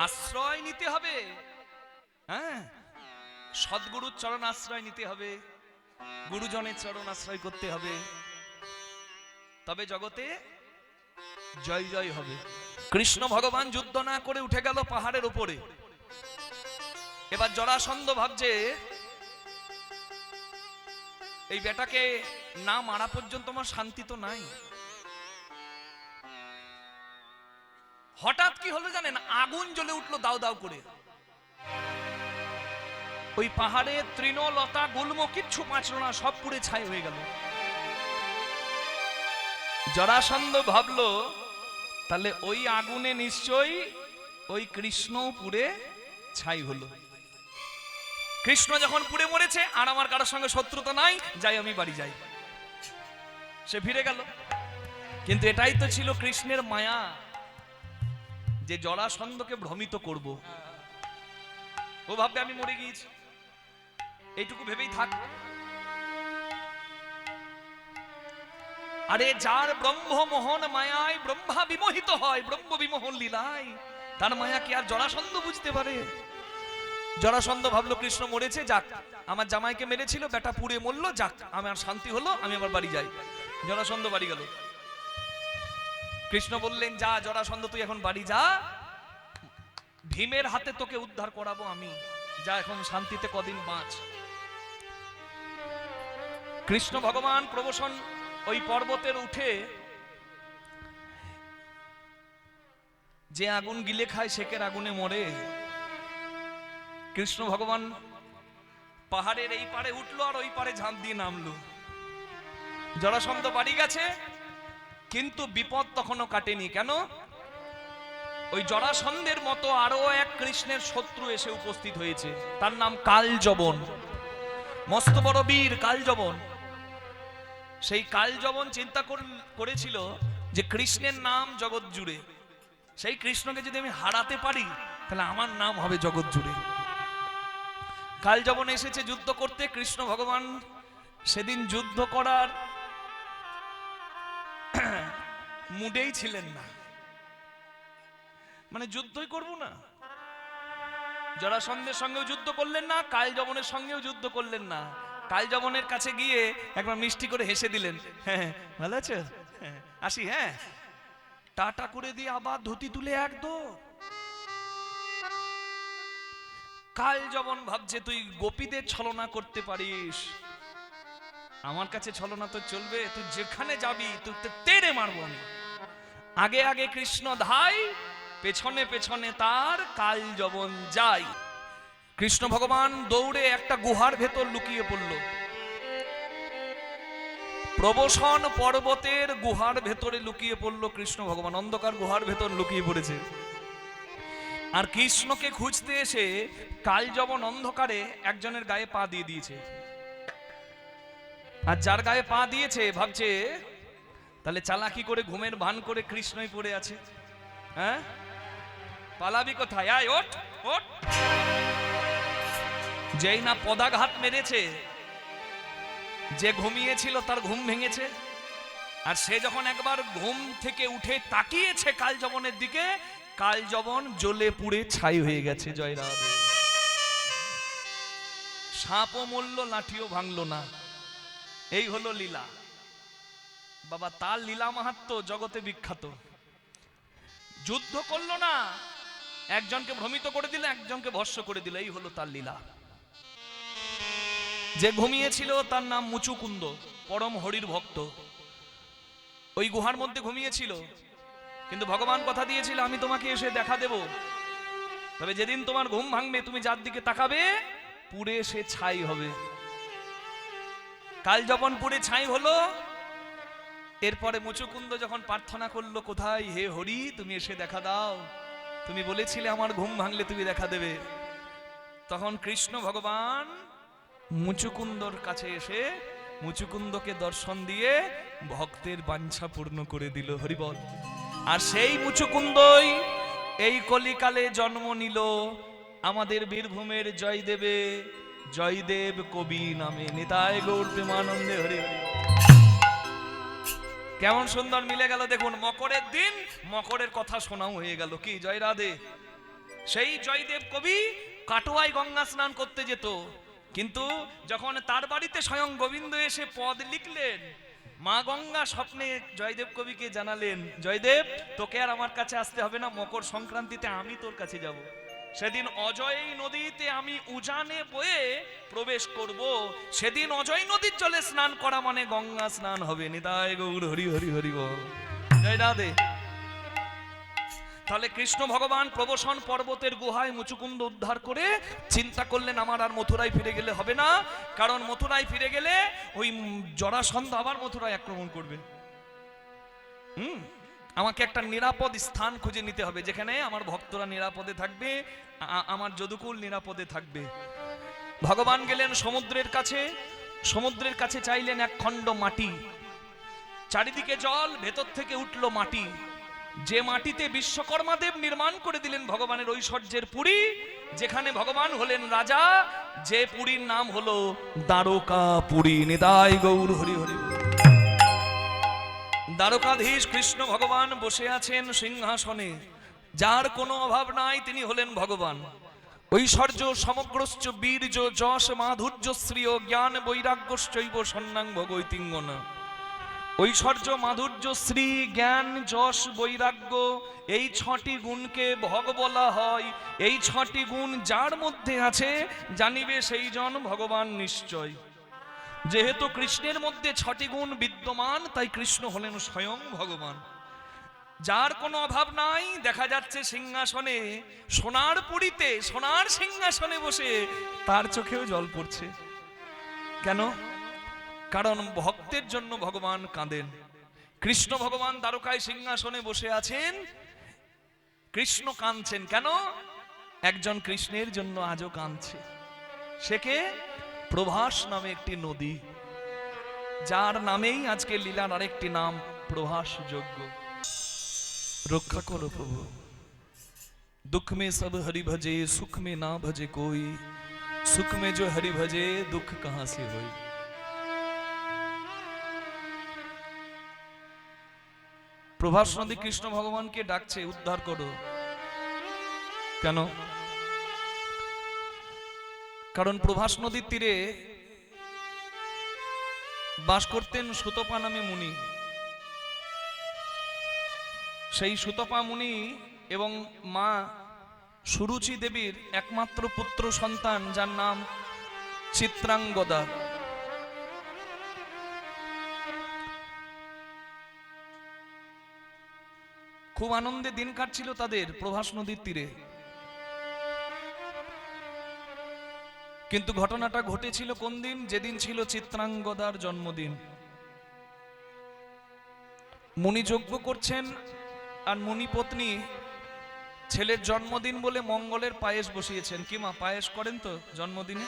আশ্রয় নিতে হবে। হ্যাঁ, সদ্গুরুর চরণ আশ্রয় নিতে হবে, গুরুজনের চরণ আশ্রয় করতে হবে, তবে জগতে জয় জয় হবে। কৃষ্ণ ভগবান যুদ্ধ না করে উঠে গেল পাহাড়ের উপরে। এবার জরাসন্ধ ভাবছে এই বেটাকে না মারা পর্যন্ত আমার শান্তি তো নাই। হঠাৎ কি হলো জানেন, আগুন জ্বলে উঠলো দাউ দাউ করে। ওই পাহাড়ে তৃণলতা গুল্ম কিচ্ছু বাঁচল না, সব পুড়ে ছাই হয়ে গেল। জরাসন্ধ ভাবলো তাহলে ওই আগুনে নিশ্চয়ই ওই কৃষ্ণ পুড়ে ছাই হলো। কৃষ্ণ যখন পুড়ে মরেছে আর আমার কারোর সঙ্গে শত্রুতা নাই, যাই আমি বাড়ি যাই। সে ফিরে গেল। কিন্তু এটাই তো ছিল কৃষ্ণের মায়া, যে জরাসন্ধকে ভ্রমিত করব। ও ভাববে আমি মরে গিয়েছি, এইটুকু ভেবেই থাক। আরে যার ব্রহ্মমোহন মায়ায় ব্রহ্মা বিমোহিত হয়, ব্রহ্ম বিমোহন লীলায়, তার মায়া কি আর জরাসন্ধ বুঝতে পারে? জরাসন্ধ ভাবলো কৃষ্ণ মরেছে, যাক, আমার জামাইকে মেরেছিল, বেটা পুড়ে মরলো, যাক আমার শান্তি হলো, আমি আবার বাড়ি যাই। জরাসন্ধ বাড়ি গেল। কৃষ্ণ বললেন, যা জরাসন্ধ তুই এখন বাড়ি যা, ভীমের হাতে তোকে উদ্ধার করাবো আমি, যা এখন শান্তিতে কদিন বাঁচ। কৃষ্ণ ভগবান প্রবসন ওই পর্বতের উঠে যে আগুন গিলে খায় সেকের আগুনে মরে। কৃষ্ণ ভগবান পাহাড়ের এই পারে উঠলো আর ওই পারে ঝাঁপ দিয়ে নামলো। জরাসন্ধ বাড়ি গেছে, কিন্তু বিপদ তখনও কাটেনি। কেন? ওই জরাসন্ধের মতো আরো এক কৃষ্ণের শত্রু এসে উপস্থিত হয়েছে, তার নাম কালযবন। মস্ত বড় বীর কালযবন। সেই কালযবন চিন্তা করেছিল যে কৃষ্ণের নাম জগৎ জুড়ে, সেই কৃষ্ণকে যদি আমি হারাতে পারি তাহলে আমার নাম হবে জগৎ জুড়ে। কালযবন এসেছে যুদ্ধ করতে। কৃষ্ণ ভগবান সেদিন যুদ্ধ করার মুডেই ছিলেন না, মানে যুদ্ধই করব না। জরাসন্ধের সঙ্গেও যুদ্ধ করলেন না, কালযবনের সঙ্গেও যুদ্ধ করলেন না। কালযবনের কাছে গিয়ে একবার মিষ্টি করে হেসে দিলেন, হ্যাঁ ভালো আছো, আসি, হ্যাঁ, টাটা করে দিয়ে আবার ধুতি তুলে একদম। কালযবন ভাবছে তুই গোপীদের ছলনা করতে পারিস, আমার কাছে ছলনা তো চলবে? তুই যেখানে যাবি তুই তেড়ে মারবো আমি। আগে আগে কৃষ্ণ ধাই, পেছনে পেছনে তার কালযবন যাই। কৃষ্ণ ভগবান দৌড়ে একটা গুহার ভেতর লুকিয়ে পড়ল। প্রবসন পর্বতের গুহার ভেতরে লুকিয়ে পড়ল কৃষ্ণ ভগবান, অন্ধকার গুহার ভেতর লুকিয়ে পড়েছে। আর কৃষ্ণকে খুঁজতে এসে কালযবন অন্ধকারে একজনের গায়ে পা দিয়ে দিয়েছে। আর যার গায়ে পা দিয়েছে ভাবছে তাহলে চালাকি করে ঘুমের ভান করে কৃষ্ণই পড়ে আছে। হ্যাঁ, পালাবি কোথায়? আয়, ওঠ ওঠ। যেই না পদাঘাত মেরেছে, যে ঘুমিয়েছিল তার ঘুম ভেঙেছে। আর সে যখন একবার ঘুম থেকে উঠে তাকিয়েছে কালযবনের দিকে, কালযবন জ্বলে পুড়ে ছাই হয়ে গেছে। জয় রাধে। সাপও মরল, লাঠিও ভাঙলো না। এই হলো লীলা বাবা। তার লীলা মাহাত্ম্য জগতে বিখ্যাত। যুদ্ধ করলো না, একজনকে ভ্রমিত করে দিল, একজনকে ভস্ম করে দিল, এই হলো তার লীলা। যে ঘুমিয়েছিল তার নাম মুচুকুন্দ, পরম হরির ভক্ত। ওই গুহার মধ্যে ঘুমিয়েছিল, কিন্তু ভগবান কথা দিয়েছিল আমি তোমাকে এসে দেখা দেব, তবে যেদিন তোমার ঘুম ভাঙবে তুমি যার দিকে তাকাবে পুড়ে সে ছাই হবে। কালযবন পুড়ে ছাই হলো। এরপরে মুচুকুন্দ যখন প্রার্থনা করলো, কোথায় হে হরি, তুমি এসে দেখা দাও, তুমি বলেছিলে আমার ঘুম ভাঙলে তুমি দেখা দেবে। তখন কৃষ্ণ ভগবান মুচুকুন্দর কাছে এসে মুচুকুন্দকে দর্শন দিয়ে ভক্তের বাঞ্ছা পূর্ণ করে দিল। হরিবল। আর সেই মুচুকুন্দই এই কলিকালে জন্ম নিল আমাদের বীরভূমের জয়দেবে, জয়দেব কবি নামে। নিতাই গৌর প্রেমানন্দে হরি হরি। কেমন সুন্দর মিলে গেল দেখুন। মকরের দিন মকরের কথা শোনাও হয়ে গেল। কি জয় রাধে। সেই জয়দেব কবি কাটোয়ায় গঙ্গা স্নান করতে যেত, কিন্তু যখন তার বাড়িতে স্বয়ং গোবিন্দ এসে পদ লিখলেন, মা গঙ্গা স্বপ্নে জয়দেব কবিকে জানালেন, জয়দেব তোকে আর আমার কাছে আসতে হবে না, মকর সংক্রান্তিতে আমি তোর কাছে যাব। সেদিন অজয় নদীতে আমি উজানে বয়ে প্রবেশ করব, সেদিন অজয় নদীর জলে স্নান করা মানে গঙ্গা স্নান হবে। নিতাই গৌর হরি হরি হরি বল, জয় রাধে। তাহলে কৃষ্ণ ভগবান প্রবসন পর্বতের গুহায় মুচুকুন্দ উদ্ধার করে চিন্তা করলেন আমার আর মথুরায় ফিরে গেলে হবে না, কারণ মথুরায় ফিরে গেলে ওই জরাসন্ধ আবার মথুরায় আক্রমণ করবে। আমাকে একটা নিরাপদ স্থান খুঁজে নিতে হবে, যেখানে আমার ভক্তরা নিরাপদে থাকবে, আমার যদুকুল নিরাপদে থাকবে। ভগবান গেলেন সমুদ্রের কাছে, সমুদ্রের কাছে চাইলেন এক খণ্ড মাটি, চারিদিকে জল, ভেতর থেকে উঠল মাটি, যে মাটিতে বিশ্বকর্মা দেব নির্মাণ করে দিলেন ভগবানের ঐশ্বর্যের পুরী, যেখানে ভগবান হলেন রাজা, যে পুরীর নাম হলো দ্বারকা পুরী। নিতাই গৌর হরি হরি। দ্বারকাধীশ কৃষ্ণ ভগবান বসে আছেন সিংহাসনে, যার কোনো অভাব নাই, তিনি হলেন ভগবান। ঐশ্বর্য সমগ্রশ্চ বীর্য যশ মাধুর্য শ্রিয় জ্ঞান বৈরাগ্যশ্চৈব সন্ন্যাং ভগৈতিঙ্গনা। ঐশ্বর্য মাধুর্য শ্রী জ্ঞান যশ বৈরাগ্য, এই ছটি গুণকে ভগ বলা হয়। এই ছটি গুণ যার মধ্যে আছে জানিবে সেই জন ভগবান নিশ্চয়। যেহেতু কৃষ্ণের মধ্যে ছটি গুণ বিদ্যমান, তাই কৃষ্ণ হলেন স্বয়ং ভগবান। যার কোনো অভাব নাই, দেখা যাচ্ছে সিংহাসনে, সোনার পুরীতে সোনার সিংহাসনে বসে তার চোখেও জল পড়ছে। কেন? কারণ ভক্তের জন্য ভগবান কাঁদেন। কৃষ্ণ ভগবান দ্বারকায় সিংহাসনে বসে আছেন, কৃষ্ণ কাঁদছেন। কেন? একজন কৃষ্ণের জন্য আজও কাঁদছে। সে কে? প্রভাস নামে একটি নদী, যার নামেই আজকে লীলার আরেকটি নাম প্রভাস যজ্ঞ। রক্ষা করো প্রভু, দুঃখ মে সব হরি ভজে, সুখ মে না ভজে কোই, সুখ মে जो हरि भजे दुख कहां से होई। প্রভাস নদী কৃষ্ণ ভগবানকে ডাকছে, উদ্ধার করো। কেন? কারণ প্রভাস নদীর তীরে বাস করতেন সুতপা নামে মুনি। সেই সুতপা মুনি এবং মা সুরুচি দেবীর একমাত্র পুত্র সন্তান, যার নাম চিত্রাঙ্গদা। খুব আনন্দে দিন কাটছিল তাদের প্রভাস নদীর তীরে। কিন্তু ঘটনাটা ঘটেছিল কোন দিন? যেদিন ছিল চিত্রাঙ্গদার জন্মদিন। মুনি যজ্ঞ করছেন, আর মুনি পত্নী ছেলের জন্মদিন বলে মঙ্গলের পায়েস বসিয়েছেন। কি মা, পায়েস করেন তো জন্মদিনে?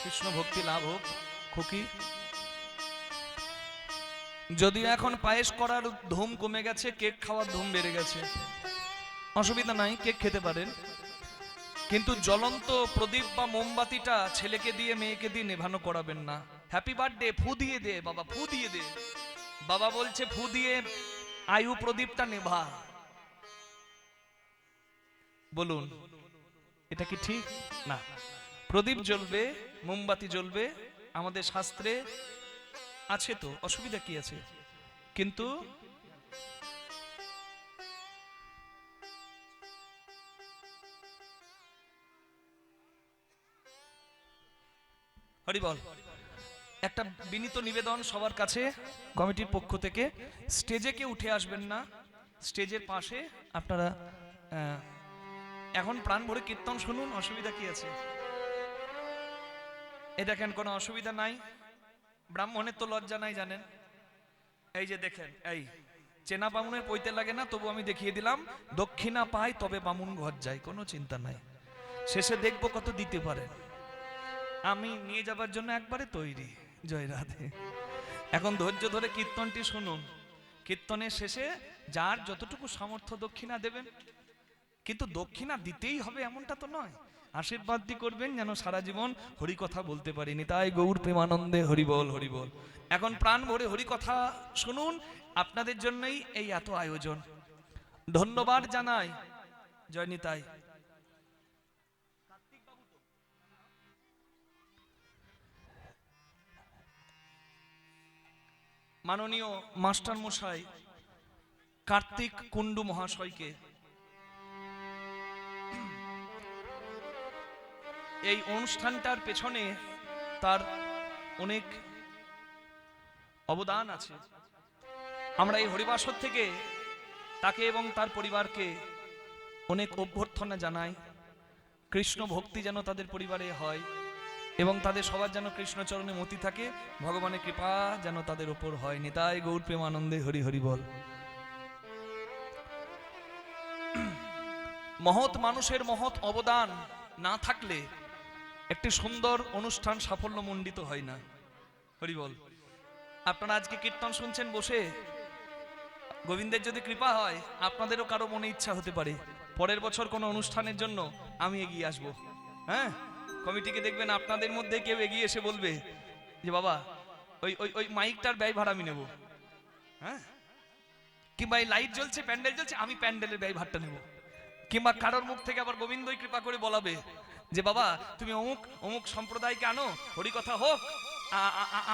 কৃষ্ণ ভক্তি লাভ হোক খুকি। যদিও এখন পায়েস করার ধুম কমে গেছে, কেক খাওয়ার ধুম বেড়ে গেছে, অসুবিধা নাই, কেক খেতে পারেন। কিন্তু জ্বলন্ত প্রদীপ বা মোমবাতিটা ছেলেকে দিয়ে মেয়েকে দিয়ে নেভানো করাবেন না। হ্যাপি বার্থডে ফু দিয়ে দে বাবা, ফু দিয়ে দে। বাবা বলছে ফু দিয়ে আয়ু প্রদীপটা নেভা। বলুন এটা কি ঠিক? না, প্রদীপ জ্বলবে, মোমবাতি জ্বলবে, আমাদের শাস্ত্রে আছে, তো অসুবিধা কি আছে? কিন্তু হরি বল, একটা বিনীত নিবেদন সবার কাছে কমিটির পক্ষ থেকে, স্টেজে কেউ উঠে আসবেন না, স্টেজের পাশে আপনারা এখন প্রাণ ভরে কীর্তন শুনুন, অসুবিধা কি আছে? এ দেখেন কোনো অসুবিধা নাই, ব্রাহ্মণের তো লজ্জা নাই জানেন। এই যে দেখেন, এই চেনা বামুনের পইতে লাগে না, তবু আমি দেখিয়ে দিলাম, দক্ষিণা পাই তবে বামুন ঘর যায়, কোনো চিন্তা নাই, শেষে দেখবো কত দিতে পারে, আমি নিয়ে যাবার জন্য একবারে তৈরি। জয় রাধে। এখন ধৈর্য ধরে কীর্তনটি শুনুন, কীর্তনের শেষে যার যতটুকু সামর্থ্য দক্ষিণা দেবেন, কিন্তু দক্ষিণা দিতেই হবে এমনটা তো নয়, আশীর্বাদ দিয়ে করবেন যেন সারা জীবন হরি কথা বলতে পারিনি। তাই গৌর প্রেমানন্দে হরি বল হরি বল। এখন প্রাণ ভরে হরি কথা শুনুন, আপনাদের জন্যই এই এত আয়োজন। ধন্যবাদ জানাই জয় নিতাই মাননীয় মাস্টার মশাই কার্তিক কুন্ডু মহাশয়কে এই অনুষ্ঠানটার পেছনে তার অনেক অবদান আছে। আমরা এই হরিবাসর থেকে তাকে এবং তার পরিবারকে অনেক অভ্যর্থনা জানাই। কৃষ্ণ ভক্তি যেন তাদের পরিবারে হয় এবং তাদের সবার যেন কৃষ্ণচরণে মতি থাকে, ভগবানের কৃপা যেন তাদের উপর হয়। নিতাই গৌর প্রেমানন্দে হরি হরি বল। মহৎ মানুষের মহৎ অবদান না থাকলে একটি সুন্দর অনুষ্ঠান সাফল্যমণ্ডিত হয় না। হরি বল। আপনারা আজকে কীর্তন শুনছেন বসে, গোবিন্দের যদি কৃপা হয় আপনাদেরও কারো মনে ইচ্ছা হতে পারে পরের বছর কোনো অনুষ্ঠানের জন্য আমি এগিয়ে আসব। হ্যাঁ, কমিটিকে দেখবেন আপনাদের মধ্যে কেউ এগিয়ে এসে বলবে যে বাবা ওই ওই ওই মাইকটার ব্যয় ভাড়া আমি নেব। হ্যাঁ, কিংবা এই লাইট জ্বলছে, প্যান্ডেল জ্বলছে, আমি প্যান্ডেলের ব্যয় ভাড়াটা নেব। কিংবা কারোর মুখ থেকে আবার গোবিন্দই কৃপা করে বলাবে যে বাবা তুমি অমুক অমুক সম্প্রদায়কে আনো, হরিকথা হোক,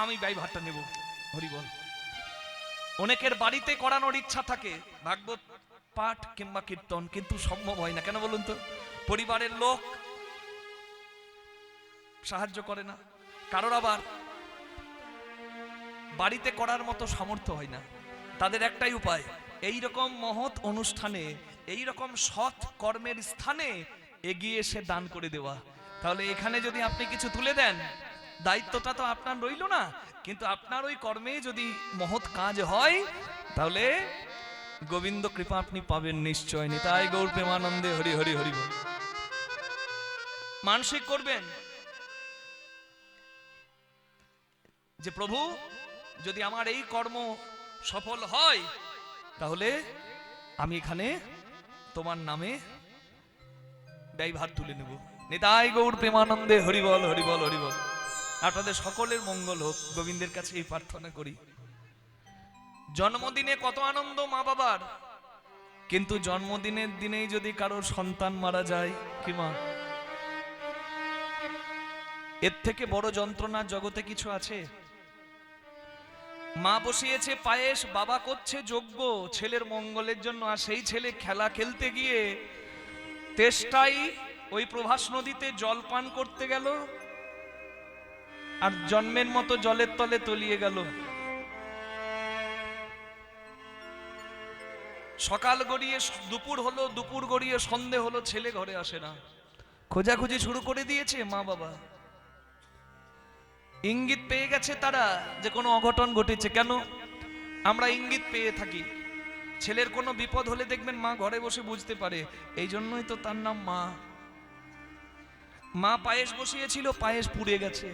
আমি ব্যয় ভাড়াটা নেব। হরি বল। অনেকের বাড়িতে করানোর ইচ্ছা থাকে ভাগবত পাঠ কিংবা কীর্তন, কিন্তু সম্ভব হয় না। কেন বলুন তো? পরিবারের লোক সাহায্য করে না, কারোর আবার বাড়িতে করার মতো সামর্থ্য হয় না। তাদের একটাই উপায়, এই রকম মহৎ অনুষ্ঠানে, এই রকম সৎ কর্মের স্থানে এগিয়ে এসে দান করে দেওয়া। তাহলে এখানে যদি আপনি কিছু তুলে দেন, দায়িত্বটা তো আপনার রইল না, কিন্তু আপনার ওই কর্মে যদি মহৎ কাজ হয় তাহলে গোবিন্দ কৃপা আপনি পাবেন নিশ্চয়। নিতাই গৌর প্রেমানন্দে হরি হরি হরি বল। মানসিক করবেন যে প্রভু যদি আমার এই কর্ম সফল হয় তাহলে আমি এখানে তোমার নামে দায়ভার তুলে নেব। নিতাই গৌর প্রেমানন্দে হরি বল হরি বল হরি বল। আপনাদের সকলের মঙ্গল হোক, গোবিন্দের কাছে এই প্রার্থনা করি। জন্মদিনে কত আনন্দ মা বাবার, কিন্তু জন্মদিনের দিনেই যদি কারোর সন্তান মারা যায়, কি মা, এর থেকে বড় যন্ত্রণা জগতে কিছু আছে? মা বসিয়েছে পায়েস, বাবা করছে যজ্ঞ ছেলের মঙ্গলের জন্য, আর সেই ছেলে খেলা খেলতে গিয়ে তেষ্টাই ওই প্রভাস নদীতে জল পান করতে গেল আর জন্মের মতো জলের তলে তলিয়ে গেল। সকাল গড়িয়ে দুপুর হলো, দুপুর গড়িয়ে সন্ধে হলো, ছেলে ঘরে আসে না। খোঁজাখুঁজি শুরু করে দিয়েছে মা বাবা। ইঙ্গিত পেয়ে গেছে তারা যে কোনো অঘটন ঘটেছে। কেন? আমরা ইঙ্গিত পেয়ে থাকি। ছেলের কোনো বিপদ হলে দেখবেন মা ঘরে বসে বুঝতে পারে, এই জন্যই তো তার নাম মা। মা পায়েস বসিয়েছিল, পায়েস পুড়ে গেছে।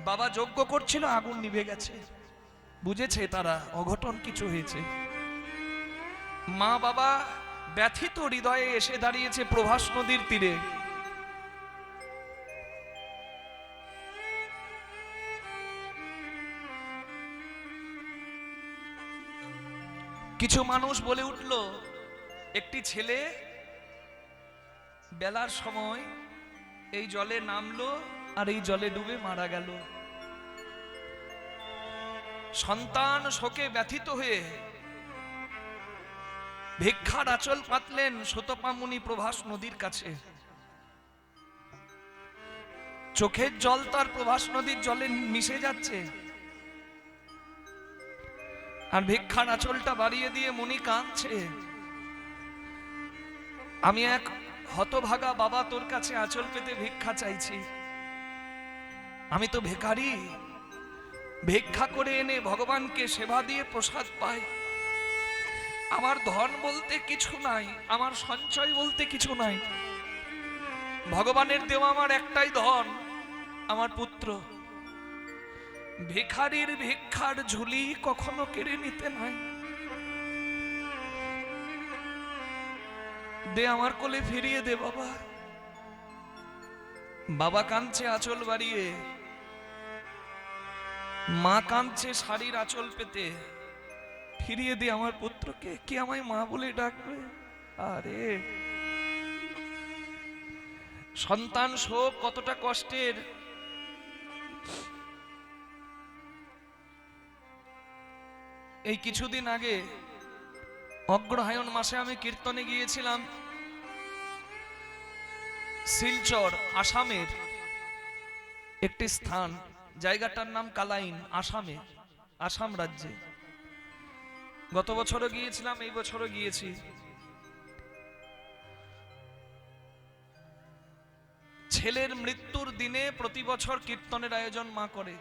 বাবা যজ্ঞ করছিল, আগুন নিভে গেছে। বুঝেছে তারা অঘটন কিছু হয়েছে। মা বাবা ব্যথিত হৃদয়ে এসে দাঁড়িয়েছে প্রভাস নদীর তীরে। কিছু মানুষ বলে উঠল, একটি ছেলে বেলার সময় এই জলে নামলো আর এই জলে ডুবে মারা গেল। সন্তান শোকে ব্যথিত হয়ে ভিক্ষার আঁচল পাতলেন সুতপা মুনি প্রভাস নদীর কাছে। চোখের জল তার প্রভাস নদীর জলে মিশে যাচ্ছে, আর ভিক্ষার আঁচলটা বাড়িয়ে দিয়ে মুনি কাঁদছে। আমি এক হতভাগা বাবা, তোর কাছে আঁচল পেতে ভিক্ষা চাইছি। আমি তো ভিখারি, ভিক্ষা করে এনে ভগবানকে সেবা দিয়ে প্রসাদ পাই। আমার ধন বলতে কিছু নাই, আমার সঞ্চয় বলতে কিছু নাই। ভগবানের দেওয়া আমার একটাই ধন, আমার পুত্র। ভিখারির ভিক্ষার ঝুলি কখনো কেড়ে নিতে নাই। দে, আমার কোলে ফিরিয়ে দে বাবা। বাবা কাঁদছে আঁচল বাড়িয়ে, মা কাঁদছে শাড়ির আঁচল পেতে। ফিরিয়ে দে আমার পুত্রকে, কে আমায় মা বলে ডাকবে? আরে সন্তান শোক কতটা কষ্টের। এই কিছুদিন আগে অগ্রহায়ণ মাসে আমি কীর্তনে গিয়েছিলাম শিলচর, আসামের একটি স্থান, জায়গাটার নাম কালাইন, আসামে, আসাম রাজ্যে। গত বছরও গিয়েছিলাম, এই বছরও গিয়েছি। ছেলের মৃত্যুর দিনে প্রতি বছর কীর্তনের আয়োজন মা করে।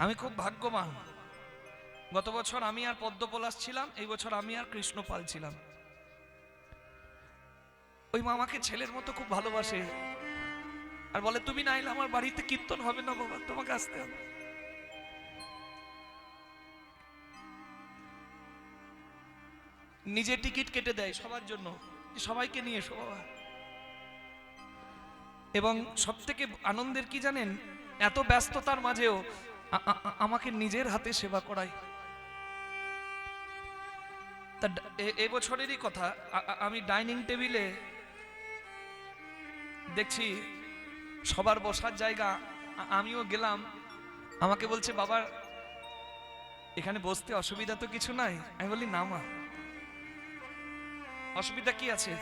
আমি খুব ভাগ্যবান। গত বছর আমি আর পদ্মপলাশ ছিলাম, এই বছর আমি আর কৃষ্ণপাল ছিলাম। ওই মা আমাকে ছেলের মতো খুব ভালোবাসে আর বলে, তুমি না এলে আমার বাড়িতে কীর্তন হবে না বাবা, তোমাকে আসতে হবে। নিজে টিকিট কেটে দেয় সবার জন্য, সবাইকে নিয়ে এসো বাবা। এবং সব থেকে আনন্দের কি জানেন, এত ব্যস্ততার মাঝেও আমাকে নিজের হাতে সেবা করায়। তা এবছরেরই কথা, আমি ডাইনিং টেবিলে দেখছি সবার বসার জায়গা, আমিও গেলাম। আমাকে বলছে, বাবা এখানে বসতে অসুবিধা তো কিছু নাই? আমি বলি, না মা, অসুবিধা কি আছে?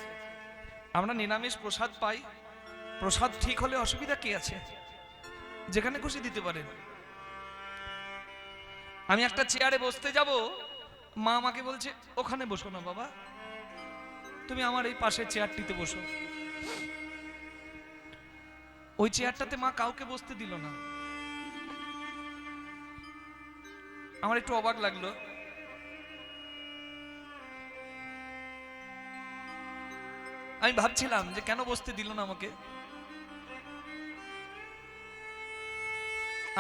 আমরা নিরামিষ প্রসাদ পাই, প্রসাদ ঠিক হলে অসুবিধা কি আছে? যেখানে খুশি দিতে পারেন। আমি একটা চেয়ারে বসতে যাব, মা আমাকে বলছে, ওখানে বসো না বাবা, তুমি আমার এই পাশের চেয়ারটিতে বসো। ওই চেয়ারটাতে মা কাউকে বসতে দিল না। আমার একটু অবাক লাগলো। আমি ভাবছিলাম যে কেন বসতে দিল না আমাকে।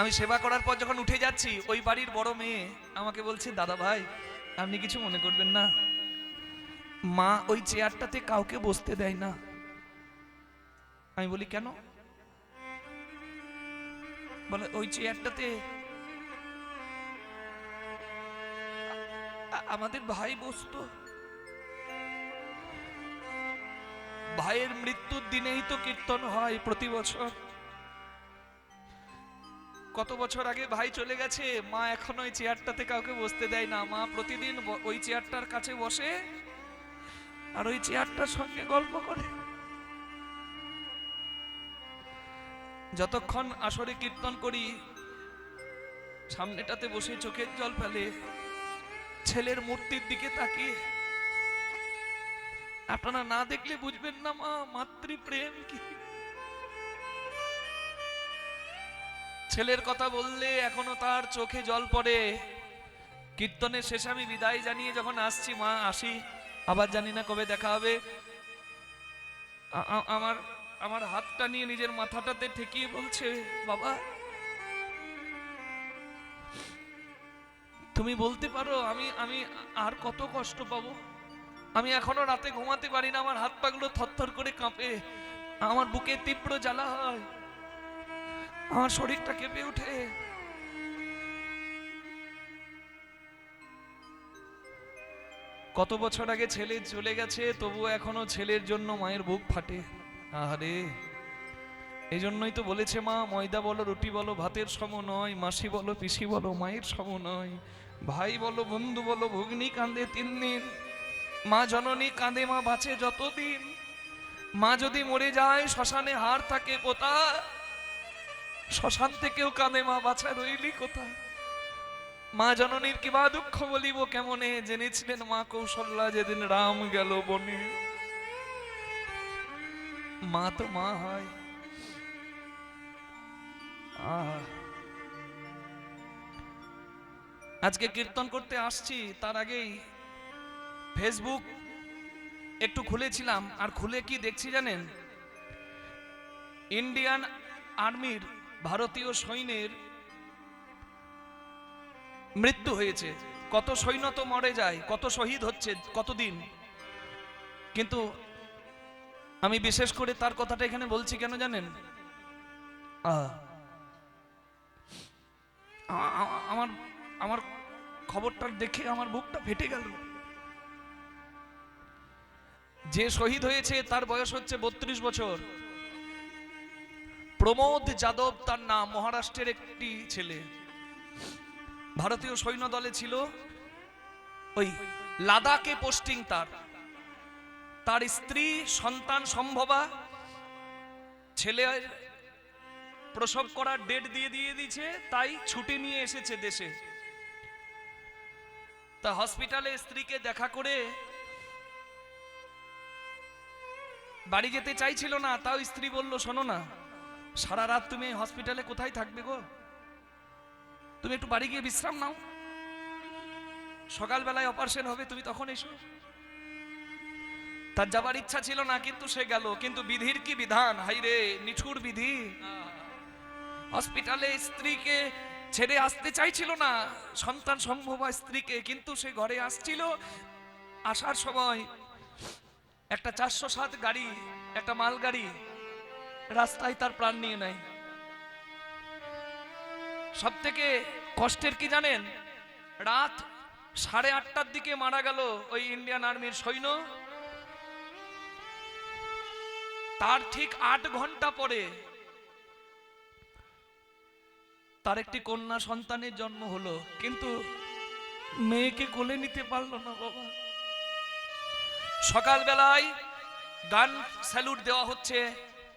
আমি সেবা করার পর যখন উঠে যাচ্ছি, ওই বাড়ির বড় মেয়ে আমাকে বলছে, দাদা ভাই আপনি কিছু মনে করবেন না, মা ওই চেয়ারটাতে কাউকে বসতে দেয় না। আমি বলি, কেন? বলে, ওই চেয়ারটাতে আমাদের ভাই বসতো। ভাইয়ের মৃত্যুর দিনেই তো কীর্তন হয় প্রতি বছর। কত বছর আগে ভাই চলে গেছে, মা এখন ওই চেয়ারটাতে কাউকে বসতে দেয় না। মা প্রতিদিন ওই চেয়ারটার কাছে বসে আর ওই চেয়ারটার সঙ্গে গল্প করে। যতক্ষণ আসরে কীর্তন করি, সামনেটাতে বসে চোখের জল ফেলে ছেলের মূর্তির দিকে তাকিয়ে। আপনারা না দেখলে বুঝবেন না মা মাতৃপ্রেম কি। ছেলের কথা বললে এখনো তার চোখে জল পড়ে। কীর্তনের শেষে আমি বিদায় জানিয়ে যখন আসছি, মা আসি, আবার জানি না কবে দেখা হবে, আমার আমার হাতটা নিয়ে নিজের মাথাটাতে ঠেকিয়ে বলছে, বাবা তুমি বলতে পারো আমি আমি আর কত কষ্ট পাবো? আমি এখনো রাতে ঘুমাতে পারি না, আমার হাত পাগুলো থরথর করে কাঁপে, আমার বুকে তীব্র জ্বালা হয়, আমার শরীরটা কেঁপে ওঠে। কত বছর আগে ছেলে চলে গেছে, তবুও এখনো ছেলের জন্য মায়ের বুক ফাটে। আহারে, এই জন্যই তো বলেছে মা, ময়দা বলো রুটি বলো ভাতের সম নয়, মাসি বলো পিসি বলো মায়ের সম নয়, ভাই বলো বন্ধু বলো ভগ্নী কাঁদে 3 দিন, মা জননী কাঁদে মা বাঁচে যতদিন, মা যদি মরে যায় শ্মশানে হাড় থাকে পোতা, শ্মশান থেকেও কাঁদে মা বাছা রইলি কোথায়। মা জননীর কিবা দুঃখ বলিব কেমনে, জেনেছিলেন মা কৌশল্যা যেদিন রাম গেল বনে। মা তো মা হয়। আজকে কীর্তন করতে আসছি, তার আগেই ফেসবুক একটু খুলেছিলাম, আর খুলে কি দেখছি জানেন, ইন্ডিয়ান আর্মির ভারতীয় সৈন্যের মৃত্যু হয়েছে। কত সৈন্য তো মরে যায়, কত শহীদ হচ্ছে কতদিন, কিন্তু আমি বিশেষ করে তার কথাটা এখানে বলছি কেন জানেন, আমার আমার খবরটা দেখে আমার বুকটা ফেটে গেল। যে শহীদ হয়েছে তার বয়স হচ্ছে 32 বছর। প্রমোদ যাদব তার নাম, মহারাষ্ট্রের একটি ছেলে। ভারতীয় সৈন্য দলে ছিল, ওই লাদাখে পোস্টিং তার স্ত্রী সন্তান সম্ভবা, ছেলে প্রসব করার ডেট দিয়ে দিয়েছে, তাই ছুটি নিয়ে এসেছে দেশে। তা হসপিটালে স্ত্রীকে দেখা করে বাড়ি যেতে চাইছিল না, তাও স্ত্রী বলল, শোনো না, সারা রাত তুমি হসপিটালে কোথায় থাকবে গো, তুমি একটু বাড়ি গিয়ে বিশ্রাম নাও, সকালবেলায় অপারেশন হবে, তুমি তখন এসো। তার যাবার ইচ্ছা ছিল না, কিন্তু সে গেল। কিন্তু বিধির কি বিধান, হাইরে নিঠুর বিধি। হসপিটালে স্ত্রীকে ছেড়ে আসতে চাইছিল না, সন্তান সম্ভবা স্ত্রীকে, কিন্তু সে ঘরে আসছিল। আসার সময় একটা 407 গাড়ি, একটা মাল গাড়ি রাস্তায় তার প্রাণ নিয়ে নেয়। সব থেকে কষ্টের কি জানেন, রাত 8:30টার দিকে মারা গেল ওই ইন্ডিয়ান আর্মির সৈন্য। তার ঠিক 8 ঘন্টা পরে তার একটি কন্যা সন্তানের জন্ম হলো, কিন্তু মেয়েকে কোলে নিতে পারলো না বাবা। সকালবেলায় গান স্যালুট দেওয়া হচ্ছে,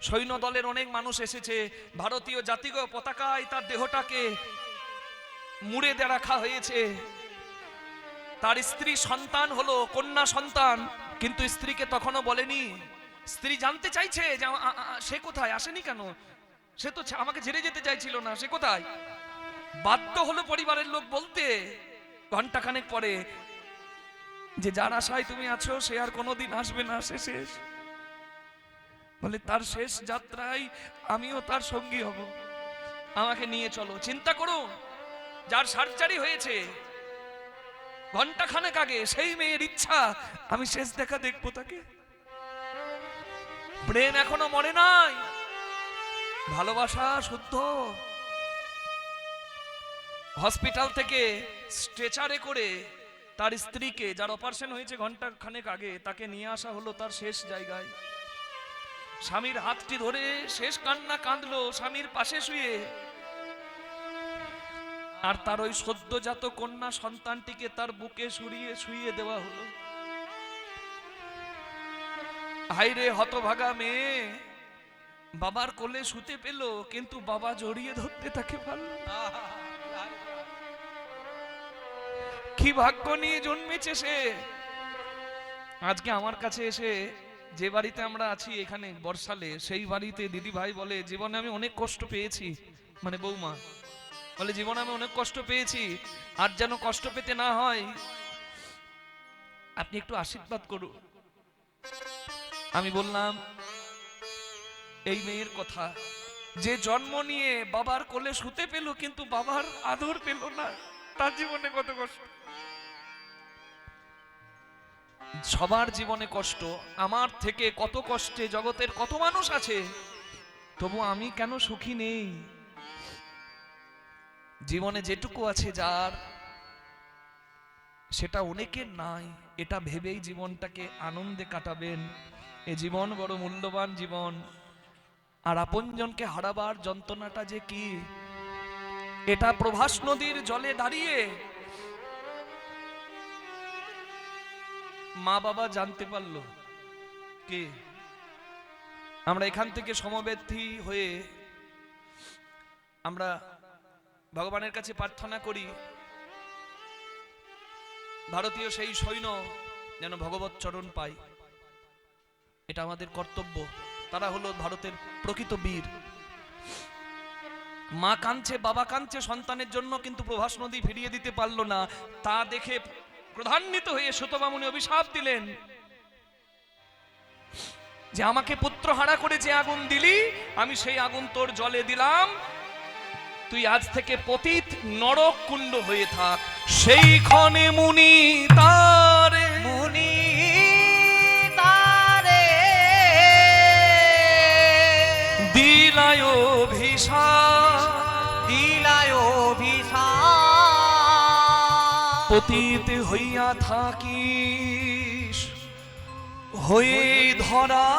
সৈন্য দলের অনেক মানুষ এসেছে, ভারতীয় জাতীয় পতাকায় তার দেহটাকে মুড়ে দিয়ে রাখা হয়েছে। তার স্ত্রী সন্তান হলো, কন্যা সন্তান, কিন্তু স্ত্রীকে তখনও বলেনি। স্ত্রী জানতে চাইছে যে সে কোথায়, আসেনি কেন, সে তো আমাকে ছেড়ে যেতে চাইছিল না, সে কোথায়। বাধ্য হলো পরিবারের লোক বলতে ঘন্টাখানেক পরে যে যার আশায় তুমি আছো সে আর কোনোদিন আসবে না, সে শেষ। বলে তার শেষ যাত্রায় আমিও তার সঙ্গী হব, আমাকে নিয়ে চলো। চিন্তা করুন, যার সার্জারি হয়েছে ঘন্টাখানেক আগে, সেই মেয়ের ইচ্ছা আমি শেষ দেখা দেখবো তাকে। প্রেম এখনো মরে নাই, ভালোবাসা শুদ্ধ। হসপিটাল থেকে স্ট্রেচারে করে তার স্ত্রীকে, যার অপারেশন হয়েছে ঘন্টা খানেক আগে, তাকে নিয়ে আসা হলো তার শেষ জায়গায়। স্বামীর হাতটি ধরে শেষ কান্না কাঁদলো স্বামীর পাশে শুয়ে। আর তার ওই সদ্যজাত কন্যা সন্তানটিকে তার বুকে শুইয়ে দেওয়া হলো। হাইরে হতভাগা মেয়ে, বাবার কোলে শুতে পেল, কিন্তু বাবা জড়িয়ে ধরতে তাকে পারল না। কি ভাগ্য নিয়ে জন্মেছে সে। আজকে আমার কাছে এসে, যে বাড়িতে আমরা আছি এখানে বর্ষালে, সেই বাড়িতে দিদি ভাই বলে, জীবনে আমি অনেক কষ্ট পেয়েছি, মানে বৌমা বলে, জীবনে আমি অনেক কষ্ট পেয়েছি, আর যেন কষ্ট পেতে না হয়, আপনি একটু আশীর্বাদ করুন। আমি বললাম, এই মেয়ের কথা, যে জন্ম নিয়ে বাবার কোলে শুতে পেল, কিন্তু বাবার আদর পেল না, তার জীবনে কত কষ্ট। সবার জীবনে কষ্ট, আমার থেকে কত কষ্টে জগতের কত মানুষ আছে, তবু আমি কেন সুখী নেই। জীবনে যেটুকু আছে যার, সেটা অনেকের নাই, এটা ভেবেই জীবনটাকে আনন্দে কাটাবেন। এ জীবন বড় মূল্যবান জীবন, আর আপনজনকে হারাবার যন্ত্রণাটা যে কি, এটা প্রভাস নদীর জলে দাঁড়িয়ে মা বাবা জানতে পারলো। কি আমরা এখান থেকে সমবেতী হয়ে আমরা ভগবানের কাছে প্রার্থনা করি, ভারতীয় সেই সৈন্য যেন ভগবত চরণ পায়, এটা আমাদের কর্তব্য। তারা হলো ভারতের প্রকৃত বীর। মা কাঁদছে, বাবা কাঁদছে সন্তানের জন্য, কিন্তু প্রভাস নদী ফিরিয়ে দিতে পারলো না। তা দেখে ক্রোধান্বিত হয়ে সুতবামুনি অভিশাপ দিলেন যে আমাকে পুত্র হারা করে যে আগুন দিলি, আমি সেই আগুন তোর জলে দিলাম, তুই আজ থেকে পতিত নরক কুণ্ড হয়ে থাক। সেই ক্ষণে মুনি তারে দিলায় অভিশাপ, পতিত হইয়া থাকিস হয়ে ধরা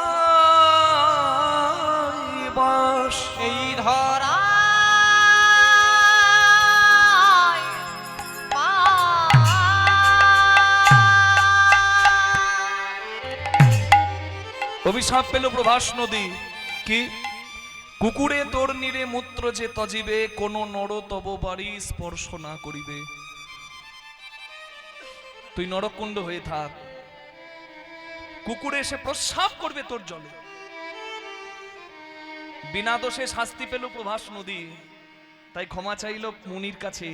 বাস। এই ধরা অভিশাপ পেল প্রভাস নদী। কি? কুকুরে তোর নিরে মূত্র যে তজিবে, কোন নর তব বাড়ি স্পর্শ না করিবে। তুই নরকুণ্ড হয়ে থাক, কুকুরে এসে প্রস্রাব করবে তোর জলে। বিনা দোষে শাস্তি পেল প্রভাস নদী, তাই ক্ষমা চাইল মুনির কাছে।